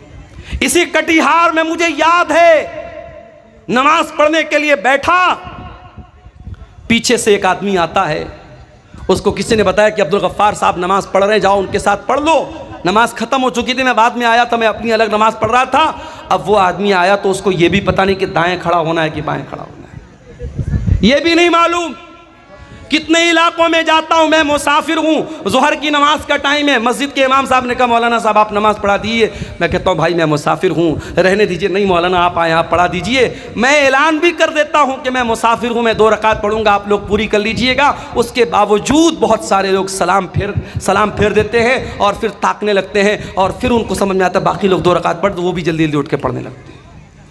Speaker 1: इसी कटिहार में मुझे याद है, नमाज पढ़ने के लिए बैठा, पीछे से एक आदमी आता है, उसको किसी ने बताया कि अब्दुल गफ्फार साहब नमाज पढ़ रहे हैं, जाओ उनके साथ पढ़ लो। नमाज खत्म हो चुकी थी, मैं बाद में आया था, मैं अपनी अलग नमाज पढ़ रहा था। अब वो आदमी आया तो उसको ये भी पता नहीं कि दाएं खड़ा होना है कि बाएं खड़ा होना है, ये भी नहीं मालूम। कितने इलाकों में जाता हूँ, मैं मुसाफिर हूँ, ज़ोहर की नमाज का टाइम है, मस्जिद के इमाम साहब ने कहा मौलाना साहब आप नमाज़ पढ़ा दीजिए। मैं कहता हूँ भाई मैं मुसाफिर हूँ, रहने दीजिए। नहीं मौलाना आप आए, आप पढ़ा दीजिए। मैं ऐलान भी कर देता हूँ कि मैं मुसाफिर हूँ, मैं 2 रकात पढ़ूँगा, आप लोग पूरी कर लीजिएगा। उसके बावजूद बहुत सारे लोग सलाम फेर देते हैं और फिर ताकने लगते हैं, और फिर उनको समझ में आता है बाकी लोग 2 रकात पढ़, तो वो भी जल्दी जल्दी उठ के पढ़ने लगते हैं।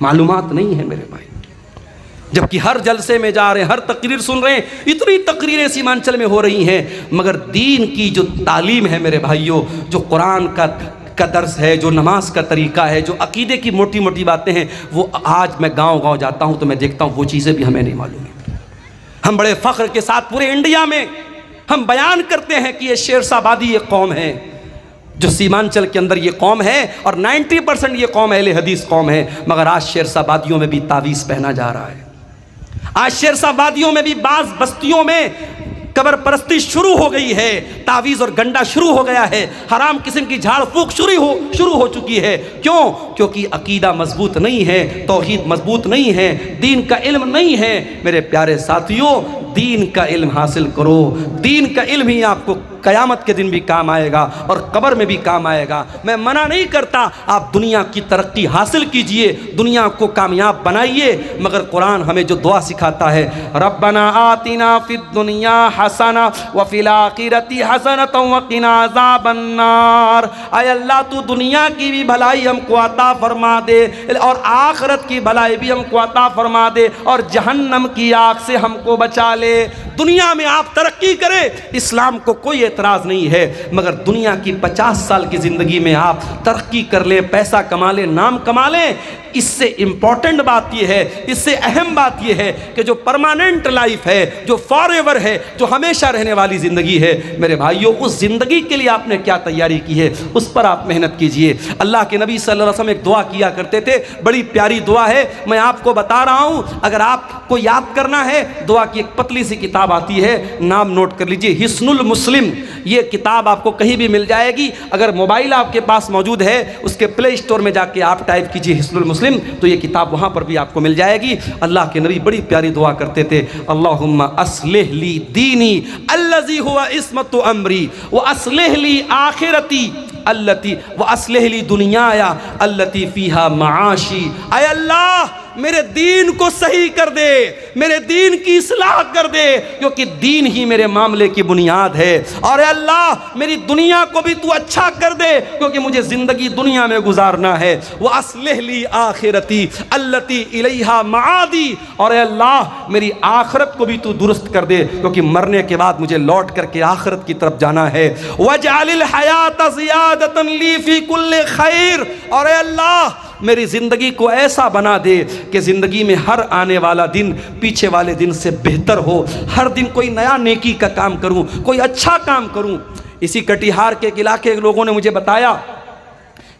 Speaker 1: मालूमात नहीं है मेरे भाई, जबकि हर जलसे में जा रहे हैं, हर तकरीर सुन रहे हैं, इतनी तकरीरें सीमांचल में हो रही हैं, मगर दीन की जो तालीम है मेरे भाइयों, जो कुरान का दर्स है, जो नमाज का तरीका है, जो अकीदे की मोटी मोटी बातें हैं, वो आज मैं गांव-गांव जाता हूं तो मैं देखता हूं वो चीज़ें भी हमें नहीं मालूम है। हम बड़े फ़ख्र के साथ पूरे इंडिया में हम बयान करते हैं कि ये शेरशाबादी ये कौम है, जो सीमांचल के अंदर ये कौम है, और 90% ये कौम अहले हदीस कौम है, मगर आज शेरशाबादियों में भी तावीज़ पहना जा रहा है। आज शेरशाबादियों में भी बाज़ बस्तियों में कब्र परस्ती शुरू हो गई है, तावीज़ और गंडा शुरू हो गया है, हराम किस्म की झाड़ फूक शुरू हो चुकी है। क्यों? क्योंकि अकीदा मजबूत नहीं है, तौहीद मजबूत नहीं है, दीन का इल्म नहीं है। मेरे प्यारे साथियों, दीन का इल्म हासिल करो, दीन का इल्म ही आपको क़यामत के दिन भी काम आएगा और कब्र में भी काम आएगा। मैं मना नहीं करता, आप दुनिया की तरक्की हासिल कीजिए, दुनिया को कामयाब बनाइए, मगर कुरान हमें जो दुआ सिखाता है, रब्बना आतिना फिद दुनिया हसना व फिल आखिरती हसनतन व क़िना अज़ाबन्नार। आय अल्लाह तू दुनिया की भी भलाई हमको अता फरमा दे और आखिरत की भलाई भी हमको अता फरमा दे और जहन्नम की आग से हमको बचा ले। दुनिया में आप तरक्की करें, इस्लाम को कोई एतराज़ नहीं है, मगर दुनिया की 50 साल की ज़िंदगी में आप तरक्की कर लें, पैसा कमा लें, नाम कमा लें, इससे इम्पॉर्टेंट बात यह है, इससे अहम बात यह है कि जो परमानेंट लाइफ है, जो फॉरएवर है, जो हमेशा रहने वाली ज़िंदगी है, मेरे भाइयों उस ज़िंदगी के लिए आपने क्या तैयारी की है, उस पर आप मेहनत कीजिए। अल्लाह के नबी सल्लल्लाहु अलैहि वसल्लम एक दुआ किया करते थे, बड़ी प्यारी दुआ है, मैं आपको बता रहा हूँ, अगर आपको याद करना है, दुआ की एक पतली सी किताब आती है, नाम नोट कर लीजिए, हिस्नुल मुस्लिम। ये किताब आपको कहीं भी मिल जाएगी, अगर मोबाइल आपके पास मौजूद है, उसके प्ले स्टोर में जाके आप टाइप कीजिए हिस्नुल मुस्लिम, तो ये किताब वहाँ पर भी आपको मिल जाएगी। अल्लाह के नबी बड़ी प्यारी दुआ करते थे, अल्लाहुम्मा अस्लिह ली दीनी अल्लज़ी हुवा इस्मतु अमरी व अस्लिह ली आखिरती अल्लती व अस्लिह ली दुनियाया अल्लती फ़ीहा माशी। अय अल्लाह मेरे दीन को सही कर दे, मेरे दीन की इस्लाह कर दे, क्योंकि दीन ही मेरे मामले की बुनियाद है। और अल्लाह मेरी दुनिया को भी तू अच्छा कर दे, क्योंकि मुझे ज़िंदगी दुनिया में गुजारना है। वह अस्लिह ली आखिरती अल्लती इलैहा मादी। और अल्लाह मेरी आखिरत को भी तू दुरुस्त कर दे, क्योंकि मरने के बाद मुझे लौट करके आखिरत की तरफ जाना है। वजअलिल हयात ज़ियादतन ली फ़ी कुल्लि खैर। और अल्लाह मेरी ज़िंदगी को ऐसा बना दे कि ज़िंदगी में हर आने वाला दिन पीछे वाले दिन से बेहतर हो। हर दिन कोई नया नेकी का काम करूं, कोई अच्छा काम करूं। इसी कटिहार के इलाके के लोगों ने मुझे बताया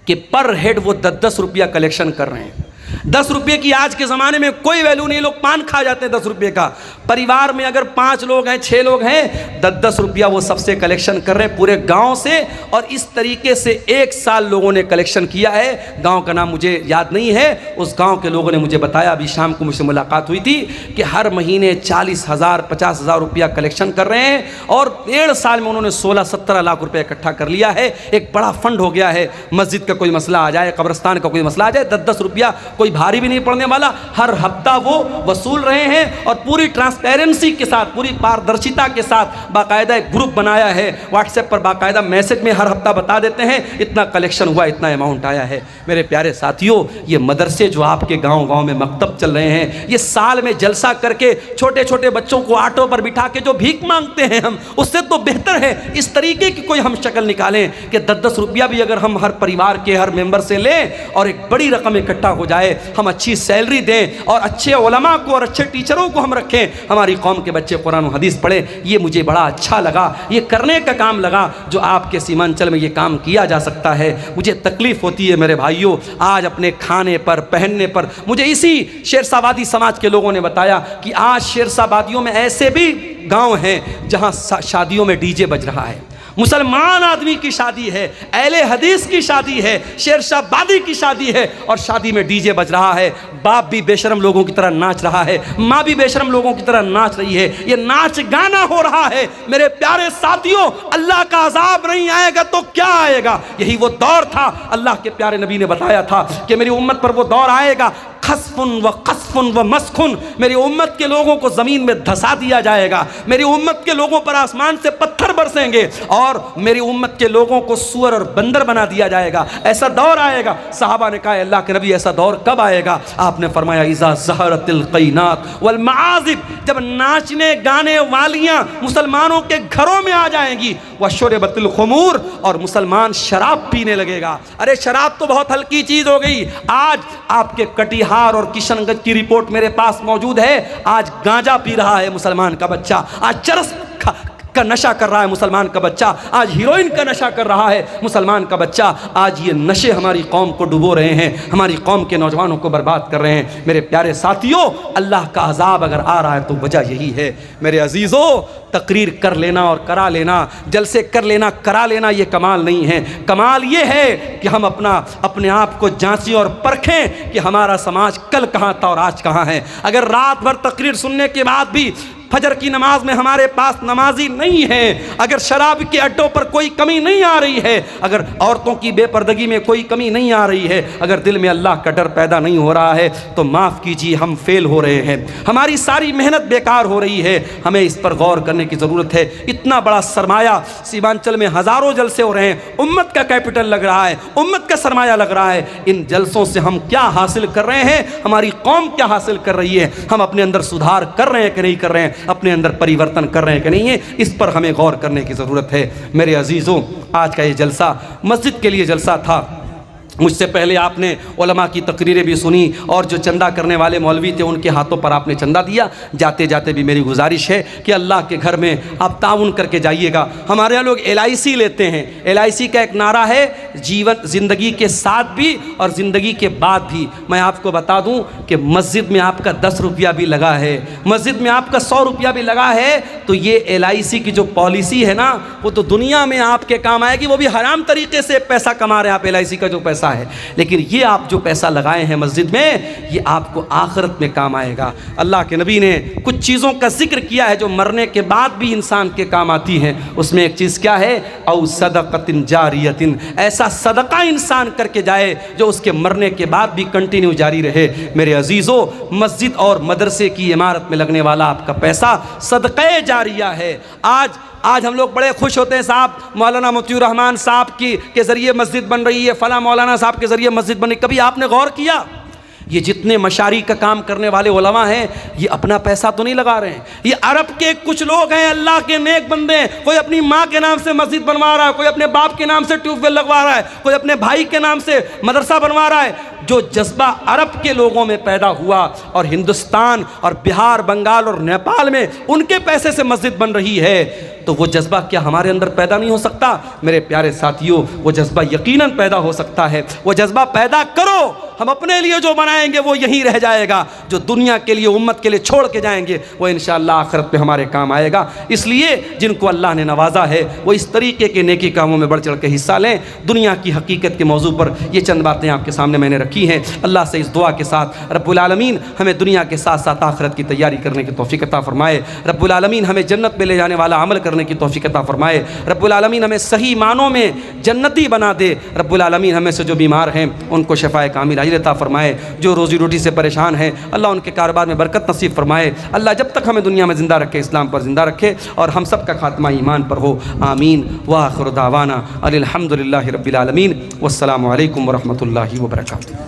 Speaker 1: कि पर हेड वो 10-10 रुपया कलेक्शन कर रहे हैं। 10 रुपये की आज के ज़माने में कोई वैल्यू नहीं। लोग पान खा जाते हैं 10 रुपये का। परिवार में अगर 5 लोग हैं, 6 लोग हैं, 10-10 रुपया वो सबसे कलेक्शन कर रहे हैं पूरे गांव से। और इस तरीके से 1 साल लोगों ने कलेक्शन किया है। गांव का नाम मुझे याद नहीं है। उस गांव के लोगों ने मुझे बताया, अभी शाम को मुझसे मुलाकात हुई थी, कि हर महीने 40,000 50,000 रुपया कलेक्शन कर रहे हैं। और 1.5 साल में उन्होंने 16-17 लाख रुपये इकट्ठा कर लिया है। एक बड़ा फंड हो गया है। मस्जिद का कोई मसला आ जाए, कब्रस्तान का कोई मसला आ जाए, 10-10 रुपया कोई भारी भी नहीं पड़ने वाला। हर हफ्ता वो वसूल रहे हैं और पूरी ट्रांसपेरेंसी के साथ, पूरी पारदर्शिता के साथ बाकायदा एक ग्रुप बनाया है। व्हाट्सएप पर बाकायदा मैसेज में हर हफ्ता बता देते हैं इतना कलेक्शन हुआ, इतना अमाउंट आया है। मेरे प्यारे साथियों, ये मदरसे जो आपके गांव-गांव में मकतब चल रहे हैं, ये साल में जलसा करके छोटे छोटे बच्चों को ऑटो पर बिठा के जो भीख मांगते हैं हम, उससे तो बेहतर है इस तरीके की कोई हम शक्ल निकालें कि 10-10 रुपया भी अगर हम हर परिवार के हर मेंबर से लें और एक बड़ी रकम इकट्ठा हो जाए, हम अच्छी सैलरी दें और अच्छे उलमा को और अच्छे टीचरों को हम रखें, हमारी कौम के बच्चे कुरान और हदीस पढ़ें। ये मुझे बड़ा अच्छा लगा, ये करने का काम लगा जो आपके सीमांचल में ये काम किया जा सकता है। मुझे तकलीफ़ होती है मेरे भाइयों, आज अपने खाने पर, पहनने पर। मुझे इसी शेरशाबादी समाज के लोगों ने बताया कि आज शेरशाबादियों में ऐसे भी गांव हैं जहां शादियों में डीजे बज रहा है। मुसलमान आदमी की शादी है, अहले हदीस की शादी है, शेरशाबादी की शादी है और शादी में डीजे बज रहा है। बाप भी बेशरम लोगों की तरह नाच रहा है, माँ भी बेशरम लोगों की तरह नाच रही है। ये नाच गाना हो रहा है। मेरे प्यारे साथियों, अल्लाह का अजाब नहीं आएगा तो क्या आएगा? यही वो दौर था, अल्लाह के प्यारे नबी ने बताया था कि मेरी उम्मत पर वो दौर आएगा, खस्फुन व कसफुन व मस्खुन। मेरी उम्मत के लोगों को ज़मीन में धसा दिया जाएगा, मेरी उम्मत के लोगों पर आसमान से पत्थर बरसेंगे और मेरी उम्मत के लोगों को सूअर और बंदर बना दिया जाएगा। ऐसा दौर आएगा। सहाबा ने कहा, अल्लाह के नबी ऐसा दौर कब आएगा? आपने फरमाया, इज़ा ज़हरतिल क़ैनात वल मआज़िब, जब नाचने गाने वालियाँ मुसलमानों के घरों में आ जाएंगी। व शुरबतिल खुमूर, और मुसलमान शराब पीने लगेगा। अरे शराब तो बहुत हल्की चीज़ हो गई। आज आपके कटिहार और किशनगंज की रिपोर्ट मेरे पास मौजूद है। आज गांजा पी रहा है मुसलमान का बच्चा, आज चरस का नशा कर रहा है मुसलमान का बच्चा, आज हीरोइन का नशा कर रहा है मुसलमान का बच्चा। आज ये नशे हमारी कौम को डुबो रहे हैं, हमारी कौम के नौजवानों को बर्बाद कर रहे हैं। मेरे प्यारे साथियों, अल्लाह का अजाब अगर आ रहा है तो वजह यही है। मेरे अजीज़ों, तकरीर कर लेना और करा लेना, जलसे कर लेना, करा लेना, ये कमाल नहीं है। कमाल ये है कि हम अपने आप को जांचें और परखें कि हमारा समाज कल कहाँ था और आज कहाँ है। अगर रात भर तकरीर सुनने के बाद भी फजर की नमाज में हमारे पास नमाजी नहीं है, अगर शराब के अड्डों पर कोई कमी नहीं आ रही है, अगर औरतों की बेपर्दगी में कोई कमी नहीं आ रही है, अगर दिल में अल्लाह का डर पैदा नहीं हो रहा है, तो माफ़ कीजिए, हम फेल हो रहे हैं। हमारी सारी मेहनत बेकार हो रही है। हमें इस पर गौर करने की ज़रूरत है। इतना बड़ा सरमाया, सीमांचल में हज़ारों जलसे हो रहे हैं, उम्मत का कैपिटल लग रहा है, उम्मत का सरमाया लग रहा है। इन जलसों से हम क्या हासिल कर रहे हैं? हमारी कौम क्या हासिल कर रही है? हम अपने अंदर सुधार कर रहे हैं कि नहीं कर रहे हैं? अपने अंदर परिवर्तन कर रहे हैं कि नहीं है? इस पर हमें गौर करने की ज़रूरत है। मेरे अजीज़ों, आज का ये जलसा मस्जिद के लिए जलसा था। मुझसे पहले आपने उलमा की तकरीरें भी सुनी और जो चंदा करने वाले मौलवी थे उनके हाथों पर आपने चंदा दिया। जाते जाते भी मेरी गुजारिश है कि अल्लाह के घर में आप ताउन करके जाइएगा। हमारे यहाँ लोग LIC लेते हैं। LIC का एक नारा है, ज़िंदगी के साथ भी और ज़िंदगी के बाद भी। मैं आपको बता दूं कि मस्जिद में आपका 10 रुपया भी लगा है, मस्जिद में आपका 100 रुपया भी लगा है, तो ये LIC की जो पॉलिसी है ना, वो तो दुनिया में आपके काम आएगी। वो भी हराम तरीके से पैसा कमा रहे हैं आप, LIC का जो पैसा है, लेकिन ये आप जो पैसा लगाए हैं मस्जिद में, ये आपको आखिरत में काम आएगा। अल्लाह के नबी ने कुछ चीज़ों का जिक्र किया है जो मरने के बाद भी इंसान के काम आती हैं। उसमें एक चीज़ क्या है? औ सदक़तिन जारियतिन, ऐसा सदका इंसान करके जाए जो उसके मरने के बाद भी कंटिन्यू जारी रहे। मेरे अजीज़ों, मस्जिद और मदरसे की इमारत में लगने वाला आपका पैसा सदक़े जारिया है। आज हम लोग बड़े खुश होते हैं, साहब मौलाना मुफ्ती रहमान साहब के ज़रिए मस्जिद बन रही है, फ़ला मौलाना साहब के ज़रिए मस्जिद बन रही। कभी आपने गौर किया ये जितने मशारी का काम करने वाले उलमा हैं, ये अपना पैसा तो नहीं लगा रहे हैं। ये अरब के कुछ लोग हैं, अल्लाह के नेक बंदे हैं। कोई अपनी माँ के नाम से मस्जिद बनवा रहा है, कोई अपने बाप के नाम से ट्यूबवेल लगवा रहा है, कोई अपने भाई के नाम से मदरसा बनवा रहा है। जो जज्बा अरब के लोगों में पैदा हुआ और हिंदुस्तान और बिहार, बंगाल और नेपाल में उनके पैसे से मस्जिद बन रही है, तो वो जज्बा क्या हमारे अंदर पैदा नहीं हो सकता? मेरे प्यारे साथियों, वो जज्बा यकीनन पैदा हो सकता है। वो जज्बा पैदा करो। हम अपने लिए जो बनाएंगे वो यहीं रह जाएगा, जो दुनिया के लिए, उम्मत के लिए छोड़ के जाएंगे वो इंशाअल्लाह आखिरत में हमारे काम आएगा। इसलिए जिनको अल्लाह ने नवाजा है वो इस तरीके के नेकी कामों में बढ़ चढ़ के हिस्सा लें। दुनिया की हकीकत के मौजू पर ये चंद बातें आपके सामने मैंने रखी हैं। अल्लाह से इस दुआ के साथ रब्बुल आलमीन हमें दुनिया के साथ साथ आखिरत की तैयारी करने की तौफीक अता फरमाए। रब्बुल आलमीन हमें जन्नत में ले जाने वाला अमल करने की तौफीक अता फरमाए। रब्बुल आलमीन हमें सही मानों में जन्नती बना दे। रब्बुल आलमीन हमें से जो बीमार हैं उनको शिफाए कामिल अजर अता फरमाए। जो रोज़ी रोटी से परेशान हैं अल्लाह उनके कारोबार में बरकत नसीब फरमाए। अल्लाह जब तक हमें दुनिया में ज़िंदा रखे, इस्लाम पर ज़िंदा रखे और हम सब का खात्मा ईमान पर हो। आमीन व आखिर दावाना अनिल हम्दुलिल्लाहि रब्बिल आलमीन। वस्सलामु अलैकुम व रहमतुल्लाहि व बरकातुहू।